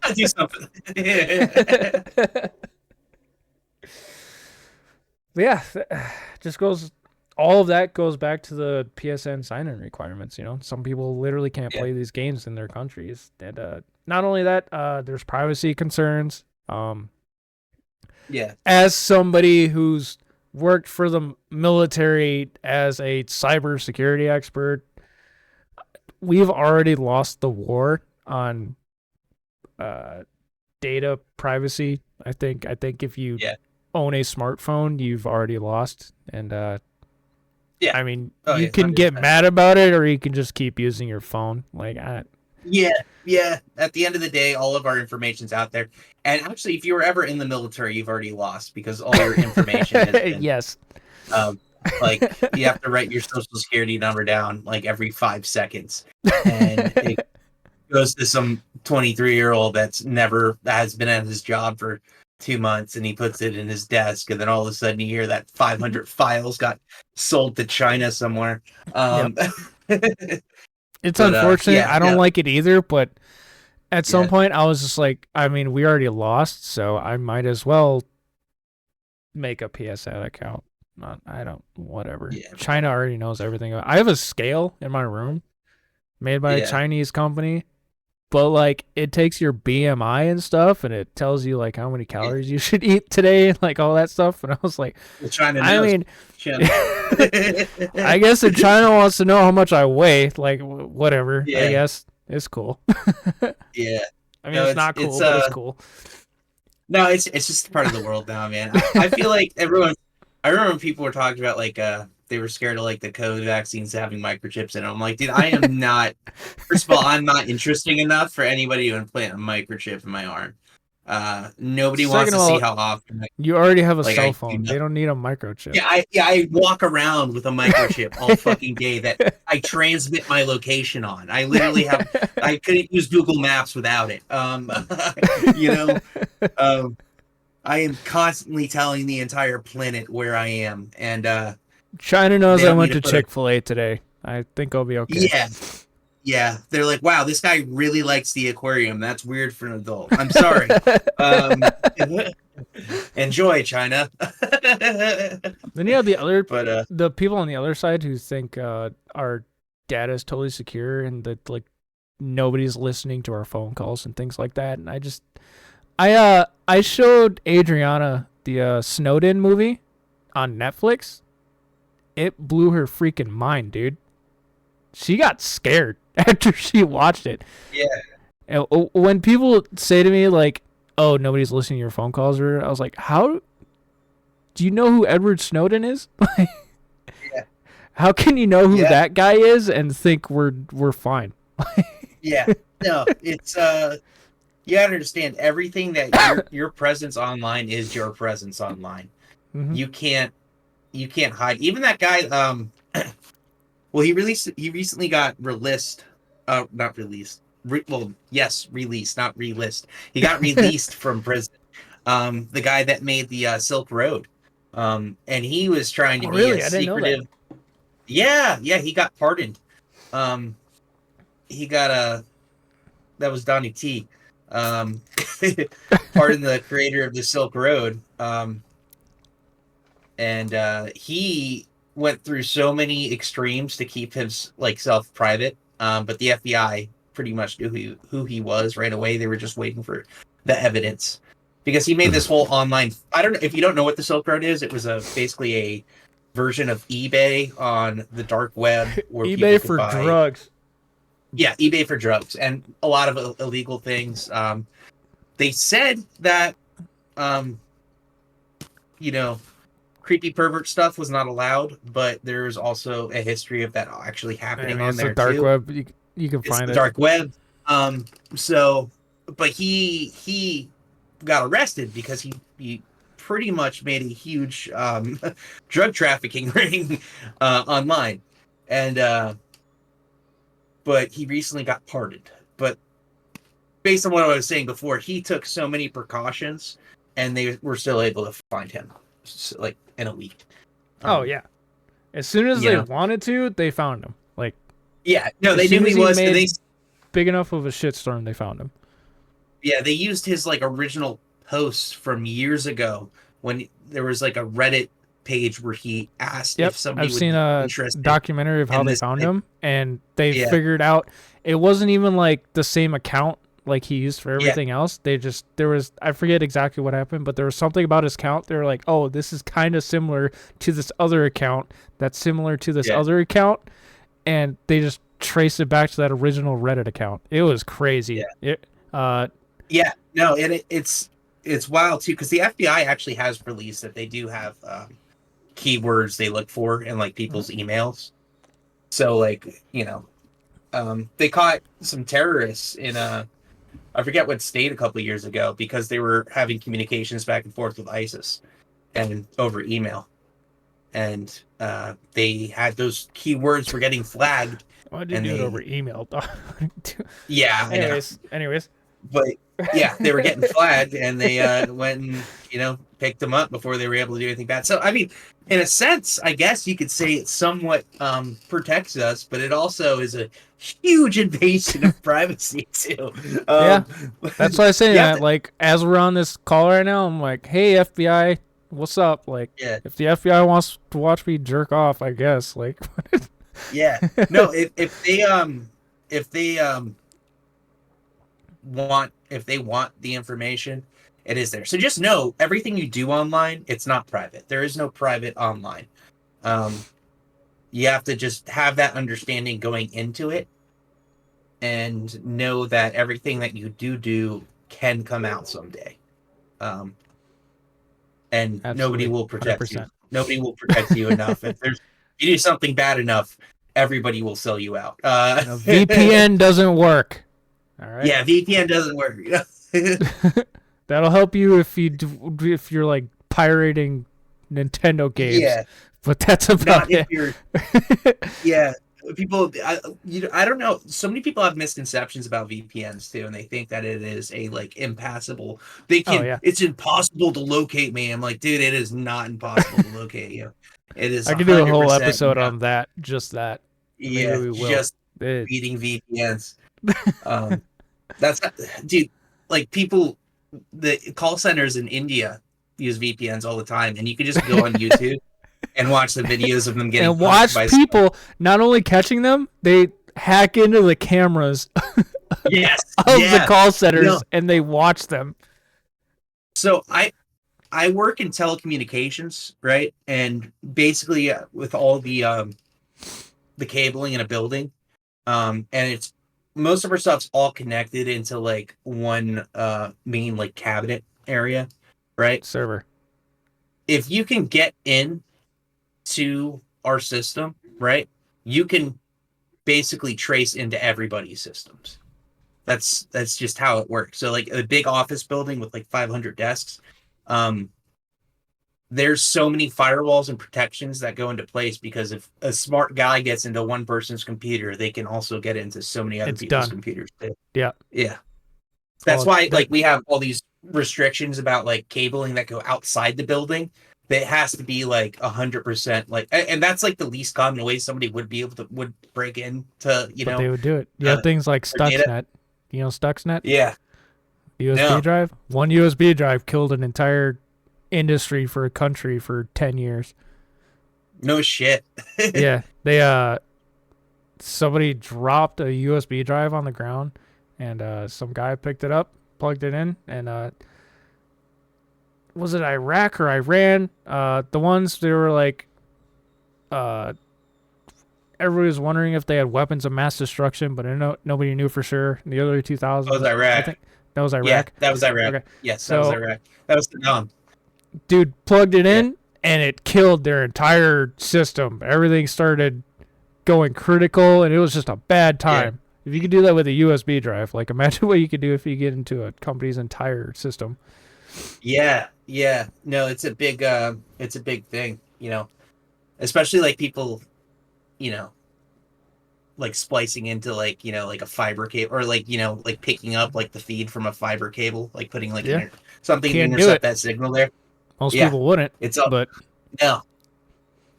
I'll do something. Yeah, all of that goes back to the PSN sign-in requirements. Some people literally can't play these games in their countries, and not only that, there's privacy concerns. As somebody who's worked for the military as a cybersecurity expert, we've already lost the war on data privacy. I think if you own a smartphone, you've already lost. And I mean, you can get mad about it, or you can just keep using your phone. Yeah. At the end of the day, all of our information's out there. And actually, if you were ever in the military, you've already lost because all your information has been, yes. Like you have to write your social security number down like every 5 seconds, and it goes to some 23-year-old that has been at his job for 2 months, and he puts it in his desk, and then all of a sudden you hear that 500 files got sold to China somewhere. It's unfortunate. I don't like it either, but at some point I was just like, I mean, we already lost, so I might as well make a PSN account. Whatever. China already knows everything. I have a scale in my room made by a Chinese company, but like it takes your BMI and stuff, and it tells you like how many calories you should eat today, and like all that stuff. And I was like, I mean, I guess if China wants to know how much I weigh, like whatever, I guess it's cool. Yeah. I mean, it's not cool, but it's cool. No, it's just part of the world now, man. I feel like I remember when people were talking about like they were scared of like the COVID vaccines having microchips in them. I'm like, dude, I am not. First of all, I'm not interesting enough for anybody to implant a microchip in my arm. Nobody wants to see how often. You already have a Like, cell phone. They don't need a microchip. Yeah, I walk around with a microchip all fucking day that I transmit my location on. I literally have. I couldn't use Google Maps without it. You know, I am constantly telling the entire planet where I am, and China knows they I don't went need to to put a- Chick-fil-A today. I think I'll be okay. Yeah, yeah. They're like, wow, this guy really likes the aquarium. That's weird for an adult. I'm sorry. Enjoy, China. Then you have But the people on the other side who think our data is totally secure and that like nobody's listening to our phone calls and things like that. And I showed Adriana the Snowden movie on Netflix. It blew her freaking mind, dude. She got scared after she watched it. yeah, And when people say to me like, "Oh, nobody's listening to your phone calls," or I was like, "How do you know who Edward Snowden is?" yeah, How can you know who yeah, that guy is and think we're fine? yeah. No, it's you gotta understand everything that your presence online is your presence online. Mm-hmm. You can't hide. Even that guy. Well, he recently got released. Not released. Released, not relist. He got released from prison. The guy that made the Silk Road, and he was trying to be really? a I didn't know secretive. Yeah, he got pardoned. He got that was Donnie T. Pardon the creator of the Silk Road. And he went through so many extremes to keep his self private. But the FBI pretty much knew who he was right away. They were just waiting for the evidence because he made this whole online. I don't know if you don't know what the Silk Road is. It was basically a version of eBay on the dark web, where eBay for drugs. Yeah, eBay for drugs and a lot of illegal things. They said that, creepy pervert stuff was not allowed, but there's also a history of that actually happening on there the dark too. web. You can It's find the it. dark web. But he got arrested because he pretty much made a huge drug trafficking ring online, and but he recently got pardoned. But based on what I was saying before, he took so many precautions, and they were still able to find him, like in a week. Oh yeah, as soon as they wanted to, they found him. Like yeah, no, they knew he was. And they big enough of a shitstorm, they found him. Yeah, they used his original posts from years ago when there was a Reddit page where he asked if somebody would be interested. I've seen a documentary of how they found him, and they figured out it wasn't even the same account like he used for everything else. There was, I forget exactly what happened, but there was something about his account. They were like, oh, this is kind of similar to this other account that's similar to this other account, and they just traced it back to that original Reddit account. It was crazy. It's wild too, because the FBI actually has released that they do have keywords they look for in people's emails. So they caught some terrorists in I forget what state a couple of years ago, because they were having communications back and forth with ISIS and over email, and they had those keywords were getting flagged. Why did you do it over email? Yeah. Anyways. But yeah, they were getting flagged, and they went and picked them up before they were able to do anything bad. So I mean, in a sense, I guess you could say it somewhat protects us, but it also is a huge invasion of privacy too. Yeah, that's why I say that. As we're on this call right now, I'm like, hey FBI, what's up? If the FBI wants to watch me jerk off, I guess. Yeah, no, if they want the information, it is there. So just know everything you do online, it's not private. There is no private online. You have to just have that understanding going into it, and know that everything that you do can come out someday. And Absolutely. Nobody will protect 100%. you. Nobody will protect you enough. If you do something bad enough, everybody will sell you out. VPN doesn't work. All right. Yeah, VPN doesn't work. That'll help you if you're like pirating Nintendo games, Yeah, but that's not about if it. you're. Yeah, people. I don't know. So many people have misconceptions about VPNs too, and they think that it is a like impassable. They Oh can. yeah, It's impossible to locate me. I'm like, dude, it is not impossible to locate you. It is I could do a whole 100% episode no. on that, just that. Maybe Yeah, we will. just It, beating VPNs. Um, that's dude. Like people, the call centers in India use VPNs all the time, and you can just go on YouTube and watch the videos of them getting and punked watch by. people not only catching them, they hack into the cameras Yes, of the yeah. call No, centers and they watch them. so I work in telecommunications, right? And basically, with all the cabling in a building, and it's most of our stuff's all connected into like one main like cabinet area, right? Server. If you can get in to our system, right, you can basically trace into everybody's systems. That's just how it works. So like a big office building with like 500 desks, um, there's so many firewalls and protections that go into place because if a smart guy gets into one person's computer, they can also get into so many other It's people's done. computers too. Yeah. Yeah. That's Well, why that like we have all these restrictions about like cabling that go outside the building. That has to be like 100% like, and that's like the least common way somebody would be able to would break into but they would do it. You have uh, things like our data. Stuxnet. You know Stuxnet? Yeah, USB no, drive? One USB drive killed an entire industry for a country for 10 years. no shit. Yeah. Somebody dropped a USB drive on the ground and some guy picked it up, plugged it in, and was it Iraq or Iran? The ones they were like uh everybody was wondering if they had weapons of mass destruction, but nobody knew for sure. In the early That was 2000s, I Iraq. think that was Yeah, Iraq. that was Iraq. Okay. Yes, that was So, Iraq. That was Saddam. dude plugged it Yeah, in and it killed their entire system. Everything started going critical and it was just a bad yeah, time. If you could do that with a USB drive, like imagine what you could do if you get into a company's entire system. yeah, yeah. No, it's a big thing. Especially like people, you know, like splicing into like like a fiber cable or like like picking up like the feed from a fiber cable, like putting like Yeah. something to Can't do intercept it. that signal there. Most Yeah, people wouldn't, it's up. but No,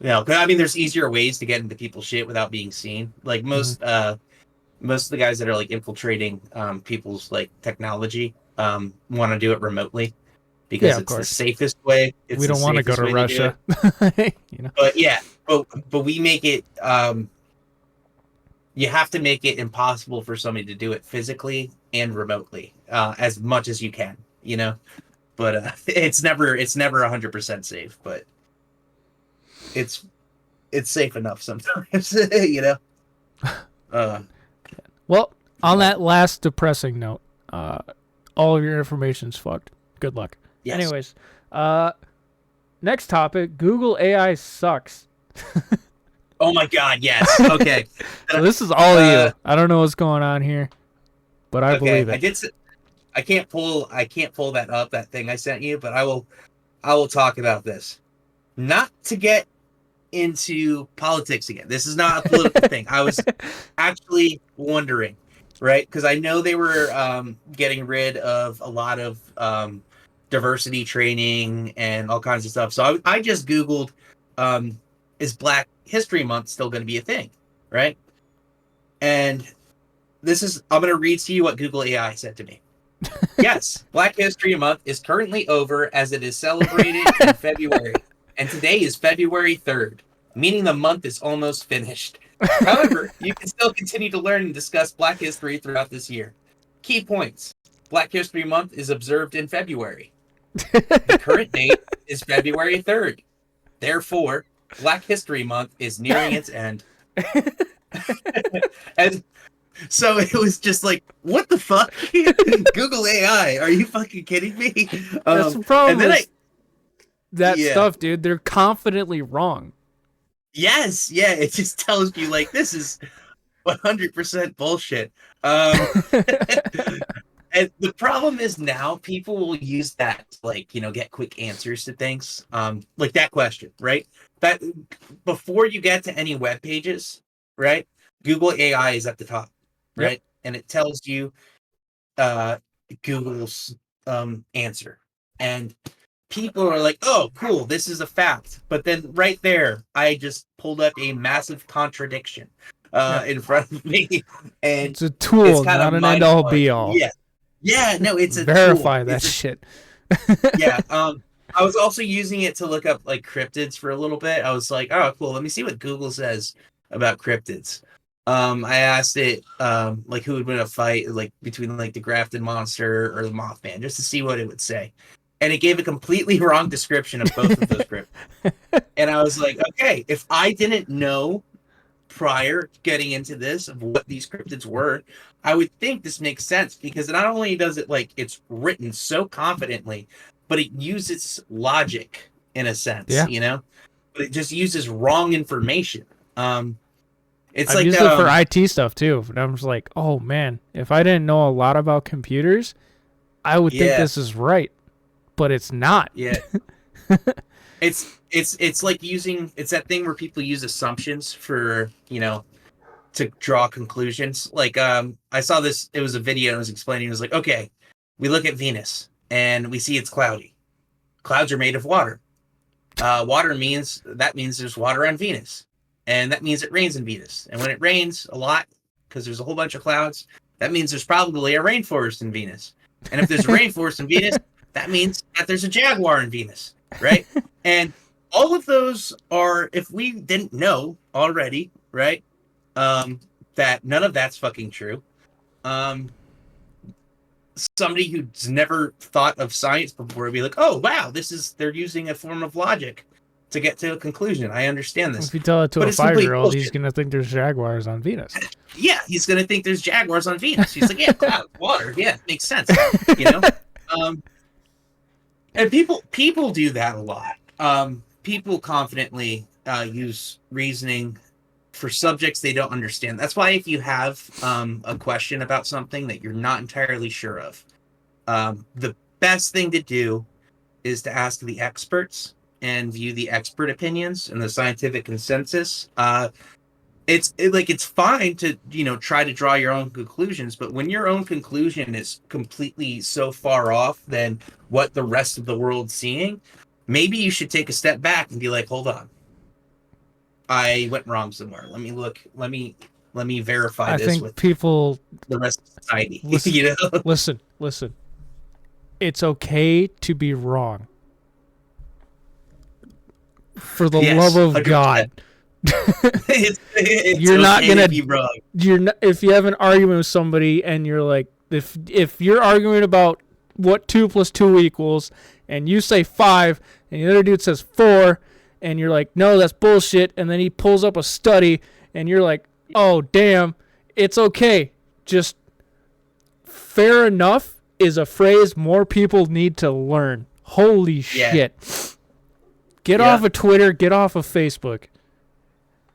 no. 'Cause, I mean, there's easier ways to get into people's shit without being seen. Like mhm. most of the guys that are like infiltrating people's like technology want to do it remotely Yeah, because of it's the course. safest way. It's We the don't want to go safest to way to do it. Russia. you know. But yeah, but we make it. You have to make it impossible for somebody to do it physically and remotely as much as you can. But it's never 100% safe. But it's it's safe enough sometimes. Uh, Well, on but that last depressing note, all of your information's fucked. Good luck. yes. Anyways, uh, next topic: Google AI sucks. Oh my God. Yes. Okay. So this is all Uh, you. I don't know what's going on here, but I okay. believe it. I can't pull that thing I sent you, but I will talk about this. Not to get into politics again. This is not a political thing. I was actually wondering, right? Because I know they were getting rid of a lot of diversity training and all kinds of stuff. So I just Googled, is Black History Month still going to be a thing, right? And I'm going to read to you what Google AI said to me. Yes, Black History Month is currently over as it is celebrated in February, and today is February 3rd, meaning the month is almost finished. However, you can still continue to learn and discuss Black history throughout this year. Key points: Black History Month is observed in February. The current date is February 3rd. Therefore, Black History Month is nearing its end. And so it was just like, what the fuck? Google AI, are you fucking kidding me? That's the problem. And then With that yeah, stuff, dude. They're confidently wrong. yes, yeah, it just tells you like this is 100% bullshit. Um, And the problem is now people will use that to, like, get quick answers to things. Like that question, right? That before you get to any web pages, right? Google AI is at the top, Yep. right? And it tells you Google's answer. And people are like, oh, cool, this is a fact. But then right there, I just pulled up a massive contradiction in front of me. And It's a it's tool, kind not of an end all mind-blowing. be all. Yeah. Yeah, no, it's a Verify tool. that shit. Yeah. I was also using it to look up like cryptids for a little bit. I was like, oh, cool. Let me see what Google says about cryptids. I asked it like who would win a fight like between like the grafted monster or the Mothman, just to see what it would say. And it gave a completely wrong description of both of those cryptids. And I was like, okay, if I didn't know prior to getting into this of what these cryptids were, I would think this makes sense because not only does it like it's written so confidently, but it uses logic in a sense, Yeah. but it just uses wrong information. It's I've like used it for IT stuff too. And I'm just like, oh man, if I didn't know a lot about computers, I would think yeah, this is right, but it's not. yeah. It's like using it's that thing where people use assumptions for to draw conclusions. Like I saw this, it was a video and it was explaining, it was like, okay, we look at Venus and we see it's cloudy. Clouds are made of water. Water means there's water on Venus. And that means it rains in Venus. And when it rains a lot, because there's a whole bunch of clouds, that means there's probably a rainforest in Venus. And if there's a rainforest in Venus, that means that there's a jaguar in Venus, right? And all of those are, if we didn't know already, right, that none of that's fucking true. Somebody who's never thought of science before would be like, oh, wow, they're using a form of logic to get to a conclusion. I understand this. If you tell it to But a it's complete 5-year-old, he's bullshit. gonna think there's jaguars on Venus. Yeah, he's gonna think there's jaguars on Venus. He's like, yeah, cloud, water, yeah, makes sense. And people do that a lot. People confidently use reasoning for subjects they don't understand. That's why if you have a question about something that you're not entirely sure of, the best thing to do is to ask the experts and view the expert opinions and the scientific consensus. It's fine to try to draw your own conclusions, but when your own conclusion is completely so far off than what the rest of the world's seeing, maybe you should take a step back and be like, hold on, I went wrong somewhere. Let me look. Let me verify I this think with people the rest of society. listen. Listen. It's okay to be wrong. For the Yes, love of 100%. God. It's You're not okay gonna to be wrong. if you have an argument with somebody and you're like, if you're arguing about what 2 + 2 equals and you say 5 and the other dude says 4 and you're like, no, that's bullshit, and then he pulls up a study and you're like, oh damn, it's okay, just fair enough is a phrase more people need to learn. Holy shit. Get off of Twitter, get off of Facebook.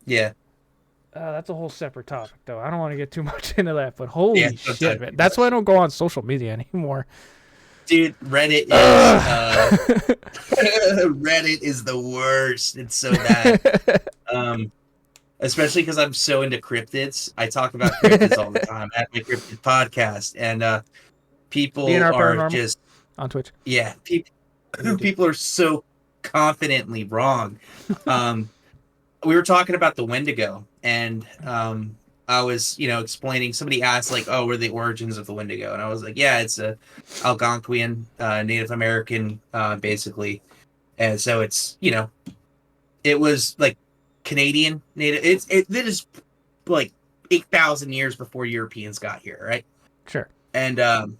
Yeah. That's a whole separate topic, though. I don't want to get too much into that, but holy shit, man. That's why I don't go on social media anymore. Dude, Reddit is the worst. It's so bad. Especially because I'm so into cryptids. I talk about cryptids all the time. I have my cryptid podcast, and people DNR are Paranormal just on Twitch. Yeah, people are so confidently wrong. We were talking about the Wendigo, and I was, explaining. Somebody asked, like, "Oh, what are the origins of the Wendigo?" And I was like, "Yeah, it's a Algonquian Native American, basically." And so it's, it was like Canadian Native. It is like 8,000 years before Europeans got here, right? Sure. And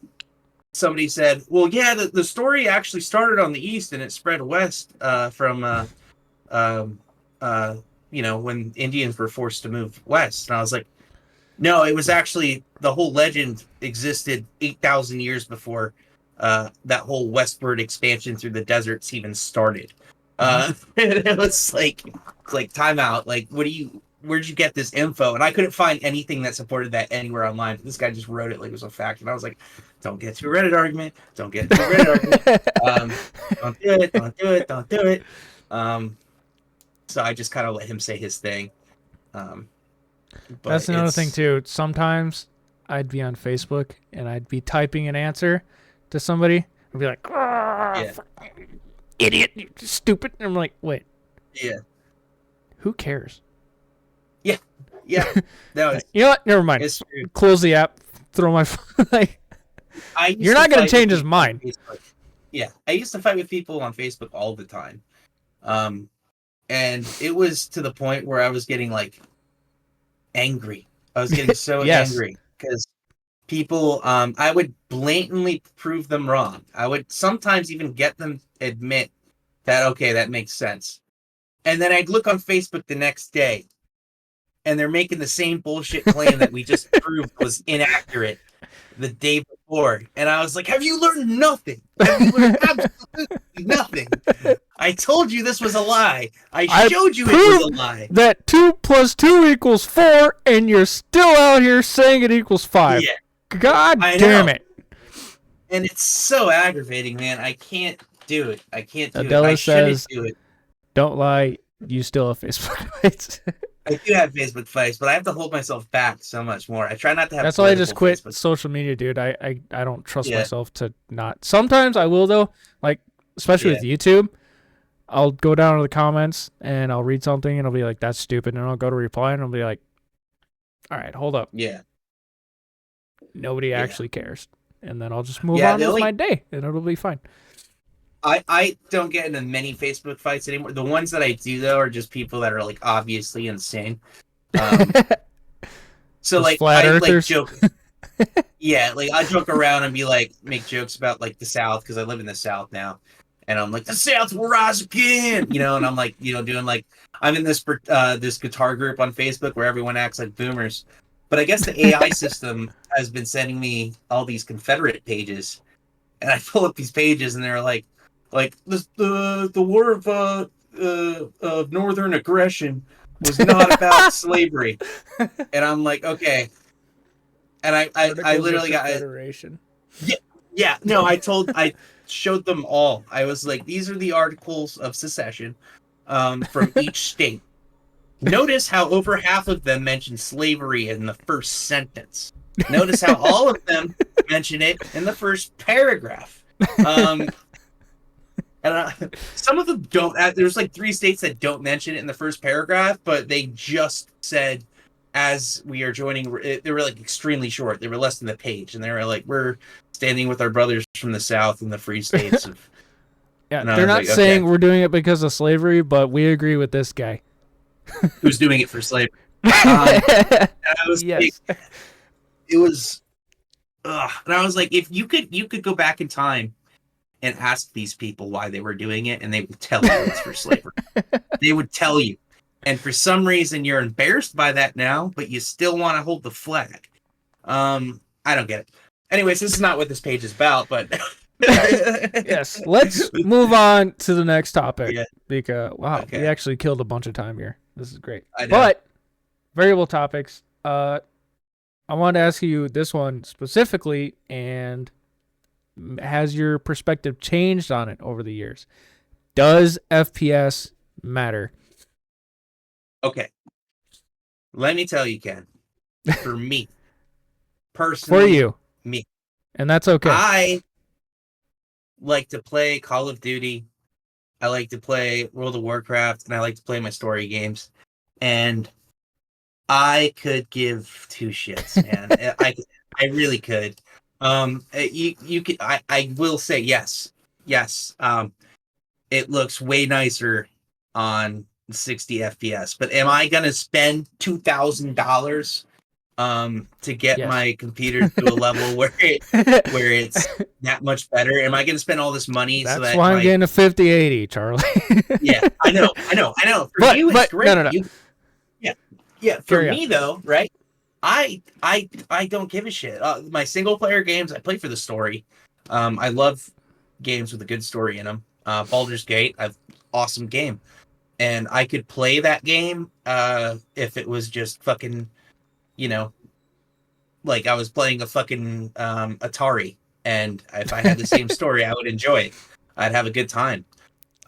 somebody said, "Well, yeah, the story actually started on the east and it spread west from." When Indians were forced to move west. And I was like, no, it was actually, the whole legend existed 8,000 years before that whole westward expansion through the deserts even started. And it was like time out. Like, what do you where'd you get this info? And I couldn't find anything that supported that anywhere online. This guy just wrote it like it was a fact, and I was like, don't get to a Reddit argument. Don't get to a Reddit argument. Don't do it. Don't do it. Don't do it. So I just kind of let him say his thing. But that's another thing too. Sometimes I'd be on Facebook and I'd be typing an answer to somebody and be like, idiot, you stupid. And I'm like, wait. Yeah. Who cares? Yeah. Yeah. No, you know what? Never mind. Close the app. Throw my phone. Like, you're not going to change his mind. Yeah. I used to fight with people on Facebook all the time. And it was to the point where I was getting like angry. I was getting so angry because people, I would blatantly prove them wrong. I would sometimes even get them admit that, okay, that makes sense. And then I'd look on Facebook the next day and they're making the same bullshit claim that we just proved was inaccurate the day before. And I was like, have you learned nothing? Have you learned absolutely nothing? I told you this was a lie. I showed you it was a lie. That 2 + 2 = 4, and you're still out here saying it equals 5. Yeah. God damn it. And it's so aggravating, man. I can't do it. I can't do Adela it. I says, shouldn't do it. Don't lie. You still have Facebook fights. I do have Facebook fights, but I have to hold myself back so much more. I try not to have. That's why I just quit social media, dude. I don't trust myself to not. Sometimes I will though, like especially with YouTube. I'll go down to the comments and I'll read something and I'll be like, "That's stupid," and I'll go to reply and I'll be like, "All right, hold up." Yeah. Nobody actually cares, and then I'll just move on with my day, and it'll be fine. I don't get into many Facebook fights anymore. The ones that I do though are just people that are like obviously insane. So like flat I earthers. like joke. Yeah, like I joke around and be like make jokes about like the South because I live in the South now, and I'm like the South will rise again, you know. And I'm like doing like I'm in this this guitar group on Facebook where everyone acts like boomers, but I guess the AI system has been sending me all these Confederate pages, and I pull up these pages and they're like the war of Northern aggression was not about slavery, and I'm like, okay, and I literally got Federation. Yeah, no, I showed them all. I was like, these are the articles of secession, from each state. Notice how over half of them mention slavery in the first sentence. Notice how all of them mention it in the first paragraph. And some of them don't. There's like 3 states that don't mention it in the first paragraph, but they just said, as we are joining, they were like extremely short. They were less than a page, and they were like, we're standing with our brothers from the South in the free states. Yeah, they're not saying we're doing it because of slavery, but we agree with this guy. Who's doing it for slavery. I was like, it was, and I was like, if you could go back in time and ask these people why they were doing it, and they would tell you it's for slavery. They would tell you. And for some reason, you're embarrassed by that now, but you still want to hold the flag. I don't get it. Anyways, this is not what this page is about, but... Yes, let's move on to the next topic. Yeah. Because, wow, we actually killed a bunch of time here. This is great. I know. But, variable topics. I wanted to ask you this one specifically, and... has your perspective changed on it over the years? Does FPS matter? Okay. Let me tell you, Ken. For me, personally, for you, me, and that's okay. I like to play Call of Duty. I like to play World of Warcraft, and I like to play my story games. And I could give 2 shits, man. I really could. You could. I will say yes. It looks way nicer on 60 FPS. But am I gonna spend $2,000 to get my computer to a level where it's that much better? Am I gonna spend all this money? That's why I'm getting a 5080, Charlie. Yeah, I know. For you, it's great. No. Yeah. For me though, right? I don't give a shit. My single player games, I play for the story. I love games with a good story in them. Baldur's Gate, awesome game. and I could play that game if it was just fucking, you know, like I was playing a fucking Atari, and if I had the same story, I would enjoy it. I'd have a good time.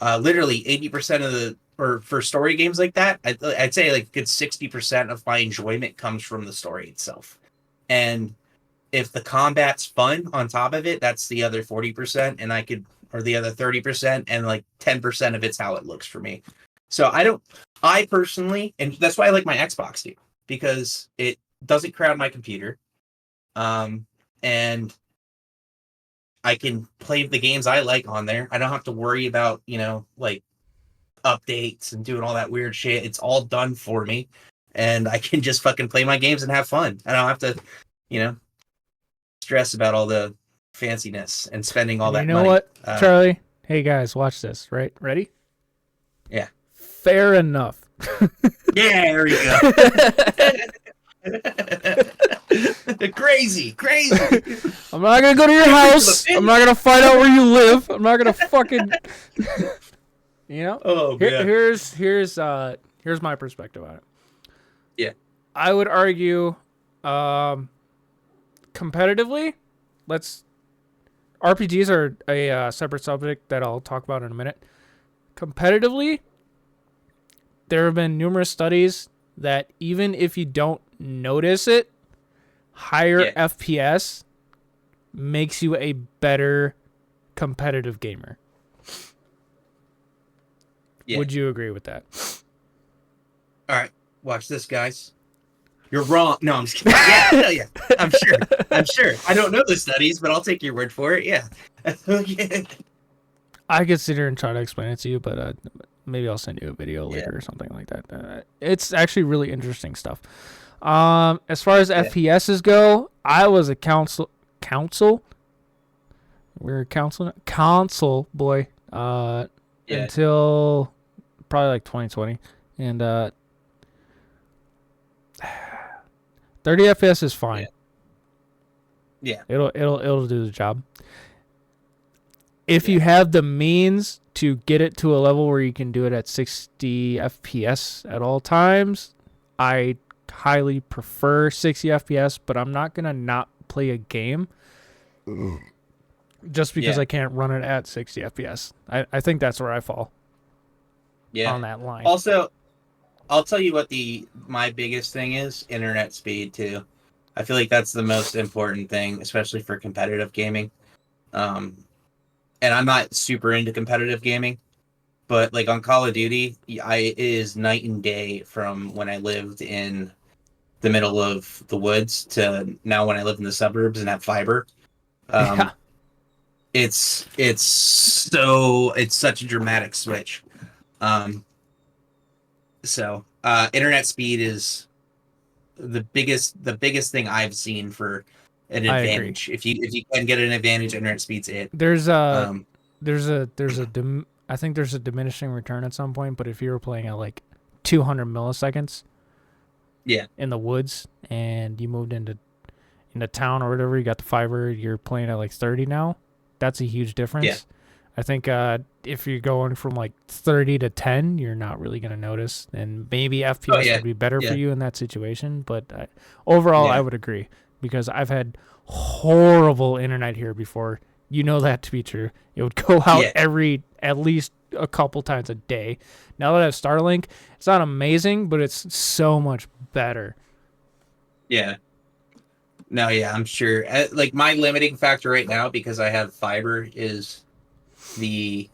Literally 80% of the or for story games like that, I'd say like a good 60% of my enjoyment comes from the story itself. And if the combat's fun on top of it, that's the other 40%, and I could or the other 30%, and like 10% of it's how it looks for me. So I personally, and that's why I like my Xbox too, because it doesn't crowd my computer. And I can play the games I like on there. I don't have to worry about, like updates and doing all that weird shit. It's all done for me. And I can just fucking play my games and have fun. I don't have to, stress about all the fanciness and spending all And that you know money. what, Charlie? Hey guys, watch this. Right? Ready? Yeah. Fair enough. Yeah, there we go. Crazy. I'm not gonna go to your house. I'm not gonna find out where you live. I'm not gonna fucking. Oh man. Here's my perspective on it. Yeah. I would argue, competitively, RPGs are a separate subject that I'll talk about in a minute. Competitively, there have been numerous studies that even if you don't notice it, higher FPS makes you a better competitive gamer. Yeah. Would you agree with that? All right, watch this, guys. You're wrong. No, I'm just kidding. Yeah. I'm sure. I don't know the studies, but I'll take your word for it. Yeah. I could sit here and try to explain it to you, but maybe I'll send you a video later or something like that. It's actually really interesting stuff. As far as FPSs go, I was a console boy until probably like 2020, and 30 FPS is fine. Yeah. It'll do the job. If you have the means to get it to a level where you can do it at 60 FPS at all times, I highly prefer 60 FPS, but I'm not going to not play a game just because I can't run it at 60 FPS. I think that's where I fall on that line. Also, I'll tell you what my biggest thing is: internet speed too. I feel like that's the most important thing, especially for competitive gaming. And I'm not super into competitive gaming, but like on Call of Duty, it is night and day from when I lived in the middle of the woods to now when I live in the suburbs and have fiber. It's such a dramatic switch. So internet speed is the biggest thing I've seen for an advantage. If you can get an advantage, internet speed's it. I think there's a diminishing return at some point, but if you were playing at like 200 milliseconds in the woods and you moved into town or whatever, you got the fiber, you're playing at like 30 now, that's a huge difference. I think if you're going from like 30 to 10, you're not really going to notice, and maybe FPS would be better for you in that situation, but overall I would agree, because I've had horrible internet here before. You know that to be true. It would go out at least a couple times a day. Now that I have Starlink, it's not amazing, but it's so much better. Yeah. No, I'm sure. Like my limiting factor right now, because I have fiber, is the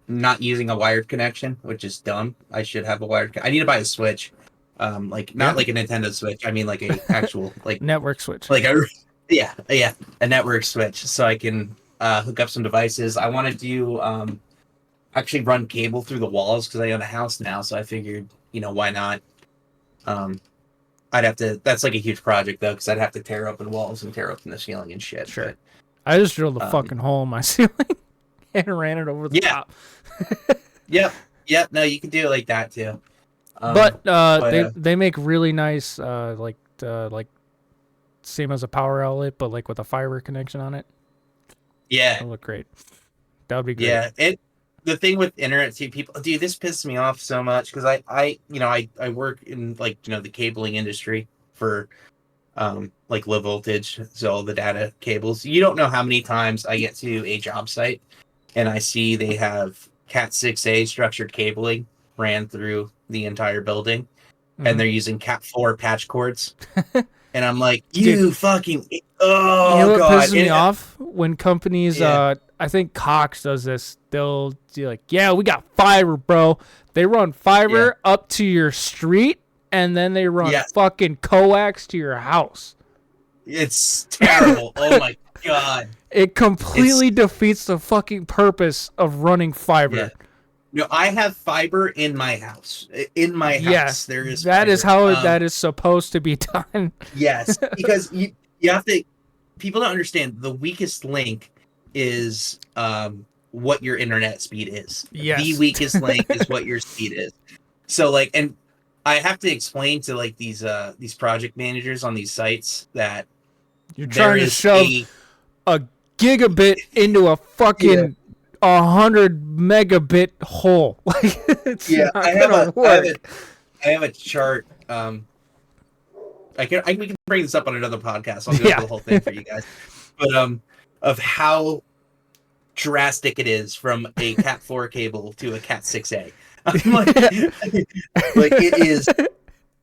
not using a wired connection, which is dumb. I should have a wired. I need to buy a Switch, not like a Nintendo Switch. I mean like a actual like network switch. Like a network switch, so I can hook up some devices. I want to do actually run cable through the walls because I own a house now. So I figured, why not? I'd have to. That's like a huge project though, because I'd have to tear open walls and tear open the ceiling and shit. Sure. But, I just drilled a fucking hole in my ceiling and ran it over the top. Yep. No, you can do it like that too. But they make really nice like same as a power outlet, but like with a fiber connection on it. Yeah, it'll look great. That would be great. Yeah, the thing with internet too, people, dude, this pisses me off so much because I work in like the cabling industry for like low voltage, so all the data cables. You don't know how many times I get to a job site and I see they have Cat 6A structured cabling ran through the entire building, and they're using Cat 4 patch cords, and I'm like, Dude, you fucking, you know oh what god, pisses me off? When companies, yeah, I think Cox does this. They'll be like, yeah, we got fiber, bro. They run fiber yeah, up to your street, and then they run yes, fucking coax to your house. it's terrible. Oh my god, It it's completely defeats the fucking purpose of running yeah. fiber. No, I have fiber in my house. In my Yeah, house, there is that is fiber. how that is supposed to be done. Yes, because you have to. People don't understand the weakest link is what your internet speed is. The Yes. weakest link is what your speed is. So like, and I have to explain to like these project managers on these sites that You're there trying to is shove a a gigabit into a yeah fucking 100 megabit hole. Like it's yeah. not gonna work. I have a chart. We can bring this up on another podcast. I'll go Yeah. through the whole thing for you guys, but of how drastic it is from a Cat 4 cable to a Cat 6A. I'm like it is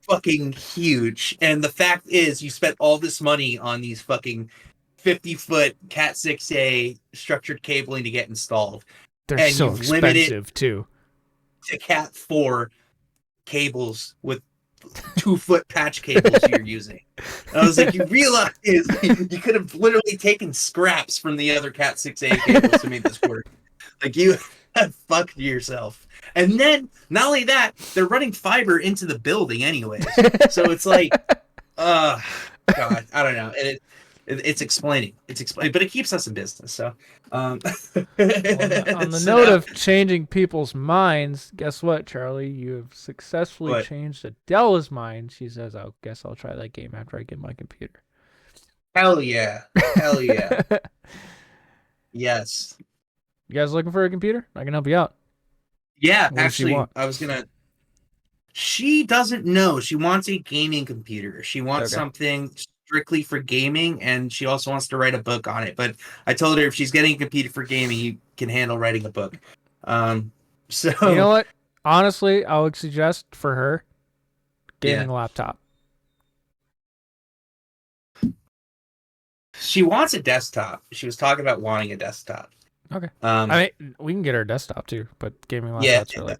fucking huge. And the fact is, you spent all this money on these fucking 50-foot Cat 6A structured cabling to get installed, They're and so you've limited expensive too. to Cat 4 cables with 2-foot patch cables you're using. And I was like, you realize you could have literally taken scraps from the other Cat 6A cables to make this work. Like, you have fucked yourself. And then, not only that, they're running fiber into the building anyways. So it's like, God, I don't know. And it's explaining. But it keeps us in business. So, On the note of changing people's minds, guess what, Charlie? You have successfully what? changed Adela's mind. She says, "I guess I'll try that game after I get my computer." Hell yeah. Hell yeah. Yes. You guys looking for a computer? I can help you out. Yeah, What does she actually, want? I was gonna. She doesn't know. She wants a gaming computer. She wants Okay. something strictly for gaming, and she also wants to write a book on it. But I told her if she's getting a computer for gaming, you can handle writing a book. So You know what? Honestly, I would suggest for her gaming yeah, laptop. she wants a desktop. She was talking about wanting a desktop. Okay. Um, I mean, we can get her a desktop too, but gaming yeah, laptops are like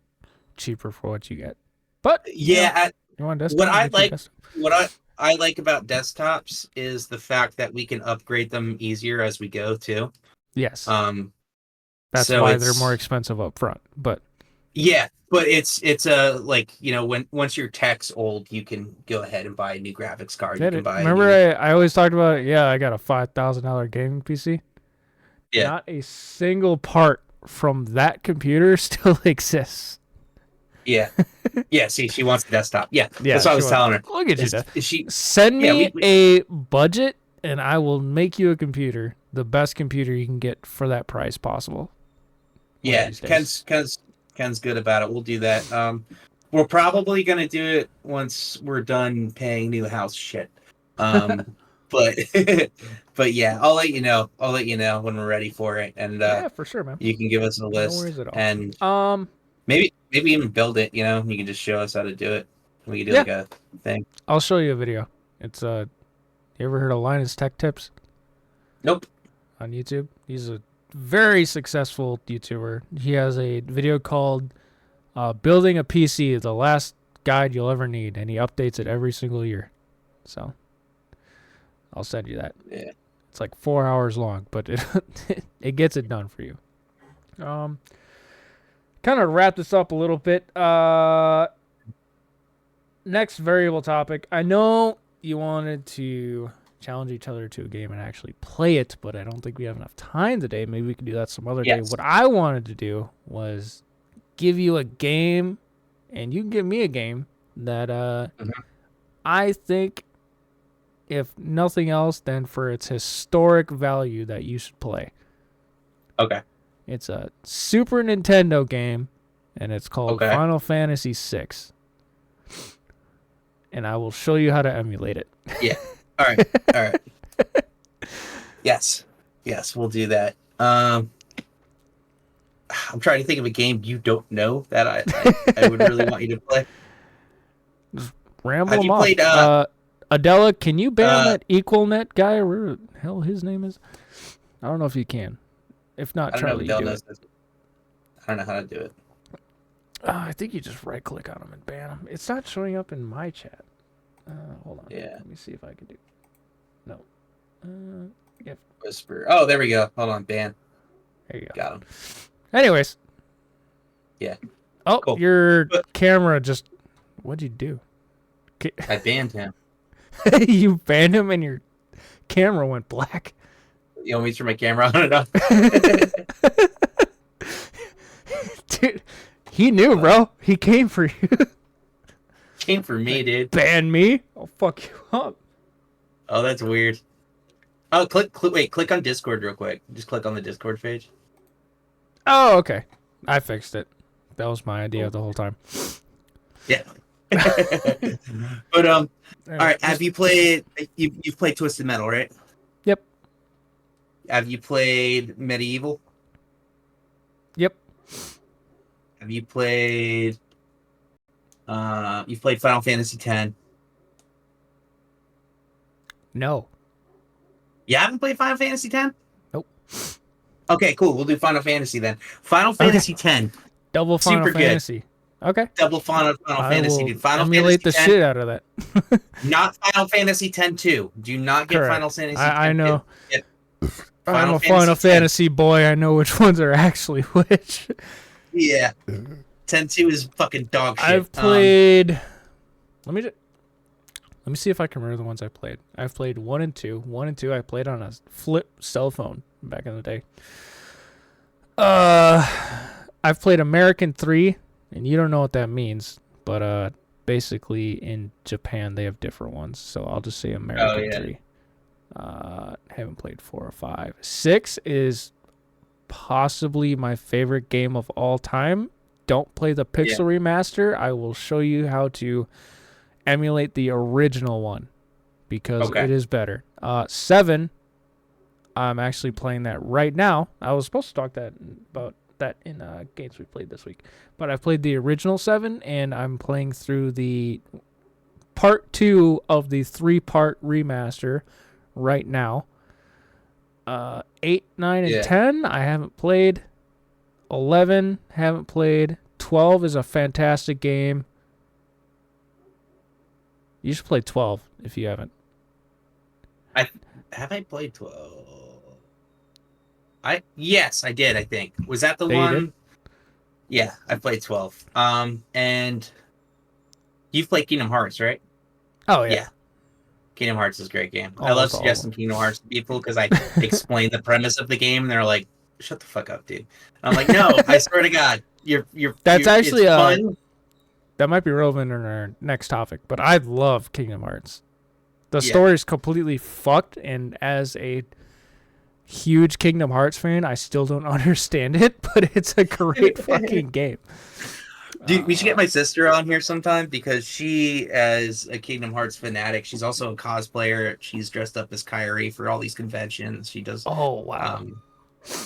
cheaper for what you get. But yeah. you want a desktop? What I Get you a like, desktop. what I like about desktops is the fact that we can upgrade them easier as we go too. Yes. That's So why they're more expensive up front. But yeah, but it's a like when once your tech's old, you can go ahead and buy a new graphics card. You can buy remember, a new, I always talked about, yeah, I got a $5,000 gaming PC. yeah. Not a single part from that computer still exists. Yeah. Yeah, see, she wants the desktop. Yeah, Yeah, that's what I was telling her. Look at you. Is she Send yeah, me a budget, and I will make you a computer, the best computer you can get for that price possible. yeah, Ken's good about it. We'll do that. We're probably gonna do it once we're done paying new house shit. But but yeah, I'll let you know. I'll let you know when we're ready for it, and Yeah, for sure, man. you can give us a No list, worries at all. and maybe even build it. You know, you can just show us how to do it. We can do like a thing. I'll show you a video. It's you ever heard of Linus Tech Tips Nope. on YouTube? He's a very successful YouTuber. He has a video called Building a PC, the last guide you'll ever need, and he updates it every single year. So I'll send you that. Yeah. It's like 4 hours long, but it gets it done for you. Kind of wrap this up a little bit. Next variable topic. I know you wanted to challenge each other to a game and actually play it, but I don't think we have enough time today. Maybe we can do that some other day. What I wanted to do was give you a game, and you can give me a game that I think, if nothing else, then for its historic value, that you should play. Okay. It's a Super Nintendo game, and it's called Okay. Final Fantasy VI. And I will show you how to emulate it. Yeah. All right. All right. Yes. Yes, we'll do that. I'm trying to think of a game you don't know that I would really want you to play. Ramble Have them you off. played Adela, can you ban that EqualNet guy? Or where the hell his name is? I don't know if you can. If not, I don't know Charlie, if you Adele do knows it. this. I don't know how to do it. I think you just right click on him and ban him. It's not showing up in my chat. Hold on. Yeah. Let me see if I can do. No. Yeah. Whisper. Oh, there we go. Hold on, ban. There you go. Got him. Anyways. Yeah. Oh, Cool. your camera just. What'd you do? I banned him. You banned him and your camera went black. You want me to turn my camera on and off? Dude, he knew, bro. He came for you. Came for me, dude. Ban me? I'll fuck you up. Oh, that's weird. Oh, click on Discord real quick. Just click on the Discord page. Oh, okay. I fixed it. That was my idea the whole time. Yeah. But all right. Have you played? You've played Twisted Metal, right? Yep. Have you played Medieval? Yep. Have you played? You've played Final Fantasy X. No. You haven't played Final Fantasy X? Nope. Okay, cool. We'll do Final Fantasy then. Final Fantasy X. Double Final Super good. Fantasy. Okay. Double Final Fantasy, dude. Final emulate Fantasy the shit out of that. Not Final Fantasy X-2. Do not get Correct. Final Fantasy X. I know. Get I'm a Final Fantasy boy. I know which ones are actually which. Yeah. 10-2 is fucking dog shit. I've played. Let me see if I can remember the ones I played. I've played 1 and 2. 1 and 2 I played on a flip cell phone back in the day. I've played American 3, and you don't know what that means, but basically in Japan they have different ones, so I'll just say American 3. Haven't played 4 or 5. 6 is possibly my favorite game of all time. Don't play the Pixel remaster. I will show you how to emulate the original one because it is better. 7, I'm actually playing that right now. I was supposed to talk about that in games we played this week, but I played the original 7 and I'm playing through the part 2 of the 3-part remaster right now. 8, 9, and 10 I haven't played. 11 haven't played. 12 is a fantastic game. You should play 12 if you haven't. Have I played 12? Yes, I did, I think. Was that the You one? did? Yeah, I played 12. And you've played Kingdom Hearts, right? Oh, yeah. Kingdom Hearts is a great game. I Almost love all suggesting Kingdom Hearts to people because I explain the premise of the game and they're like, shut the fuck up, dude. And I'm like, no, I swear to God, That's actually it's fun. that might be relevant in our next topic, but I love Kingdom Hearts. The story is completely fucked, and as a huge Kingdom Hearts fan, I still don't understand it, but it's a great fucking game. Dude, we should get my sister on here sometime because she, as a Kingdom Hearts fanatic, she's also a cosplayer. She's dressed up as Kairi for all these conventions. She does. Oh, wow.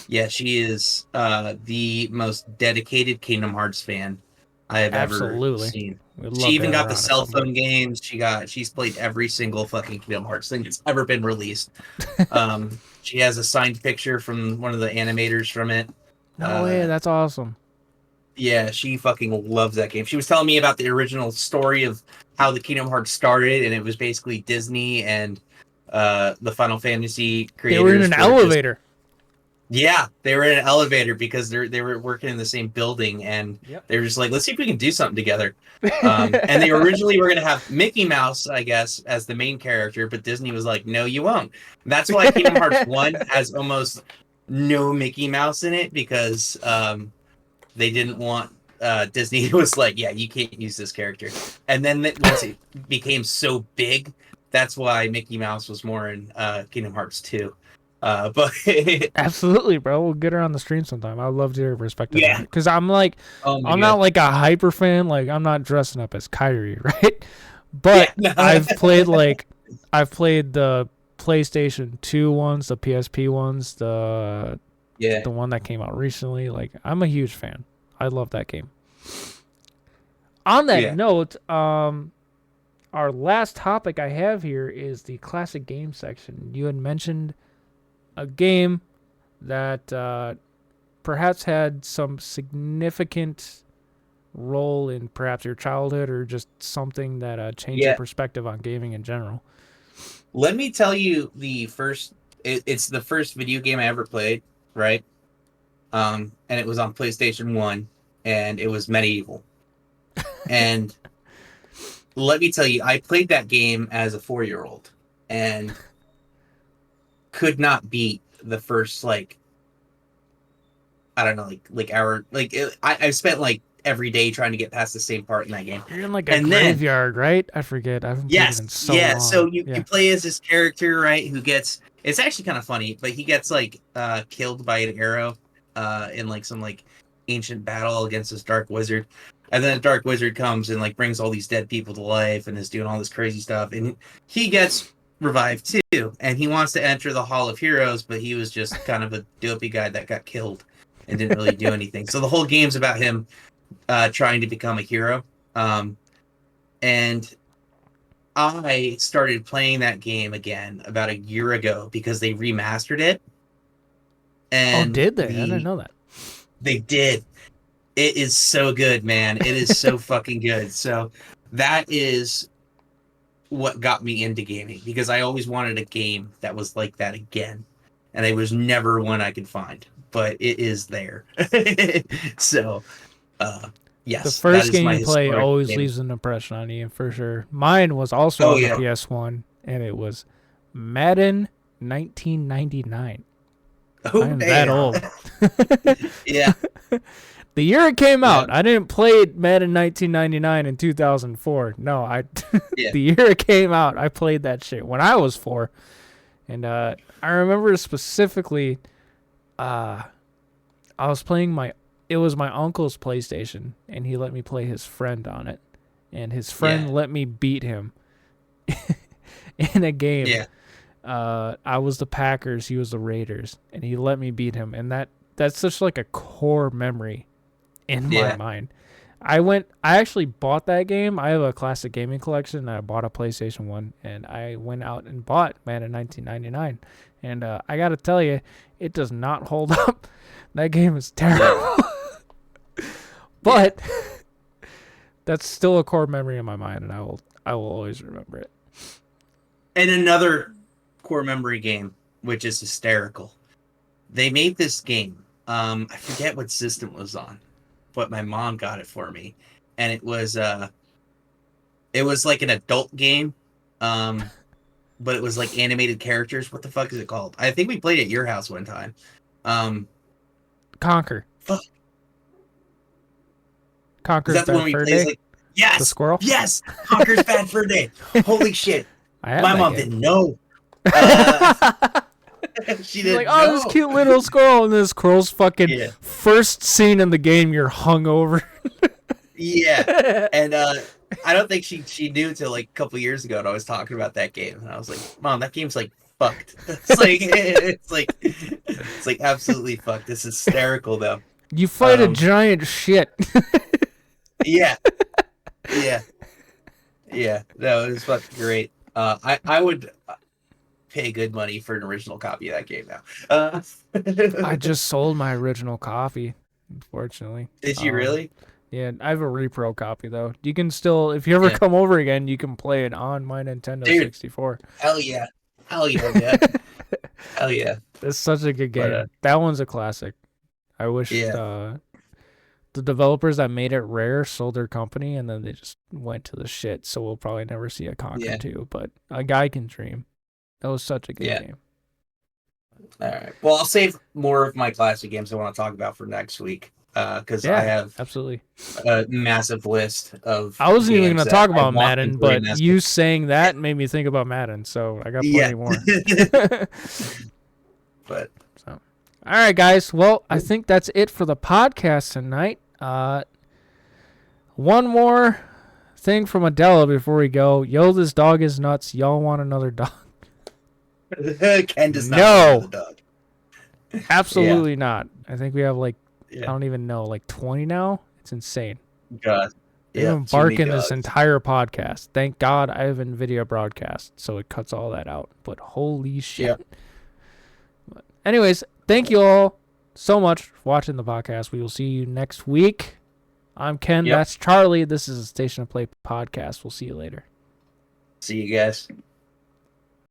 Yeah, she is the most dedicated Kingdom Hearts fan I have ever seen. She even got the cell phone games. She's played every single fucking Kingdom Hearts thing that's ever been released. She has a signed picture from one of the animators from it. No way, that's awesome. Yeah, she fucking loves that game. She was telling me about the original story of how the Kingdom Hearts started, and it was basically Disney and the Final Fantasy creators. They were in an elevator. Yeah, they were in an elevator because they were working in the same building, and they were just like, let's see if we can do something together. And they originally were going to have Mickey Mouse, I guess, as the main character, but Disney was like, no, you won't. And that's why Kingdom Hearts 1 has almost no Mickey Mouse in it, because they didn't want Disney was like, yeah, you can't use this character. And then once it became so big, that's why Mickey Mouse was more in Kingdom Hearts 2. But Absolutely, bro. We'll get her on the stream sometime. I'd love to hear her perspective on yeah. it. Because I'm like, Oh my I'm god. not like a hyper fan. Like, I'm not dressing up as Kyrie, right? Yeah. But No. I've played the PlayStation 2 ones, the PSP ones, the Yeah. one that came out recently. Like, I'm a huge fan. I love that game. On that Yeah. note, our last topic I have here is the classic game section. You had mentioned a game that perhaps had some significant role in perhaps your childhood or just something that changed your Yeah. perspective on gaming in general. Let me tell you the first. It's the first video game I ever played, right? And it was on PlayStation 1, and it was Medieval. And let me tell you, I played that game as a 4-year-old and could not beat the first, like, I don't know, like hour. Like, I spent like every day trying to get past the same part in that game. You're in like a And then, graveyard, right? I forget. I haven't played it yes, in so yeah. long. So you Yeah. play as this character, right? Who gets, it's actually kind of funny, but he gets like killed by an arrow in like some like ancient battle against this dark wizard. And then a dark wizard comes and like brings all these dead people to life and is doing all this crazy stuff. And he gets revived too. And he wants to enter the Hall of Heroes, but he was just kind of a dopey guy that got killed and didn't really do anything. So the whole game's about him trying to become a hero. And I started playing that game again about a year ago because they remastered it. And did they? I didn't know that. They did. It is so good, man. It is so fucking good. So that is what got me into gaming because I always wanted a game that was like that again. And there was never one I could find, but it is there. So, yes. The first game my you play historic always game. leaves an impression on you, for sure. Mine was also on the PS1, and it was Madden 1999. Oh, I'm that old. Yeah. The year it came out, I didn't play Madden 1999 in 2004. No, the year it came out, I played that shit when I was 4. And I remember specifically, I was playing it was my uncle's PlayStation, and he let me play his friend on it. And his friend let me beat him in a game. Yeah. I was the Packers, he was the Raiders, and he let me beat him. And that's such like a core memory in my mind. I actually bought that game. I have a classic gaming collection, and I bought a PlayStation 1, and I went out and bought Madden 1999. And I got to tell you, it does not hold up. That game is terrible. But that's still a core memory in my mind, and I will always remember it. And another core memory game, which is hysterical. They made this game. I forget what system it was on, but my mom got it for me, and it was like an adult game, but it was like animated characters. What the fuck is it called? I think we played it at your house one time. Conquer. Fuck. Conquer's Bad Fur Day? Like, yes! The squirrel? Yes! Conquer's Bad Fur Day. Holy shit. My mom didn't know. She didn't like, know. This cute little squirrel, and this squirrel's fucking first scene in the game, you're hungover. Yeah. And I don't think she knew till like a couple years ago, and I was talking about that game, and I was like, Mom, that game's like fucked. It's like absolutely fucked. It's hysterical though. You fight a giant shit. Yeah. No, it was fucking great. I would pay good money for an original copy of that game now. I just sold my original copy, unfortunately. Did you really? Yeah, I have a repro copy though. You can still, if you ever come over again, you can play it on my Nintendo 64. Hell yeah, yeah. Hell yeah. It's such a good game. That one's a classic. I wish the developers that made it Rare sold their company, and then they just went to the shit. So we'll probably never see a Conquer 2, but a guy can dream. That was such a good game. All right. Well, I'll save more of my classic games I want to talk about for next week. Because I have absolutely a massive list of. I wasn't even going to talk about Madden, but you saying that made me think about Madden, so I got plenty more. But All right, guys. Well, I think that's it for the podcast tonight. One more thing from Adela before we go. Yo, this dog is nuts. Y'all want another dog? Ken does not No. want the dog. Absolutely not. I think we have I Yeah. don't even know, 20 now. It's insane. God. They've Yeah. been too many barking this dogs. entire podcast. Thank God I have NVIDIA broadcast, so it cuts all that out. But holy shit. Yep. But anyways, thank you all so much for watching the podcast. We will see you next week. I'm Ken. Yep. That's Charlie. This is a Station of Play podcast. We'll see you later. See you guys.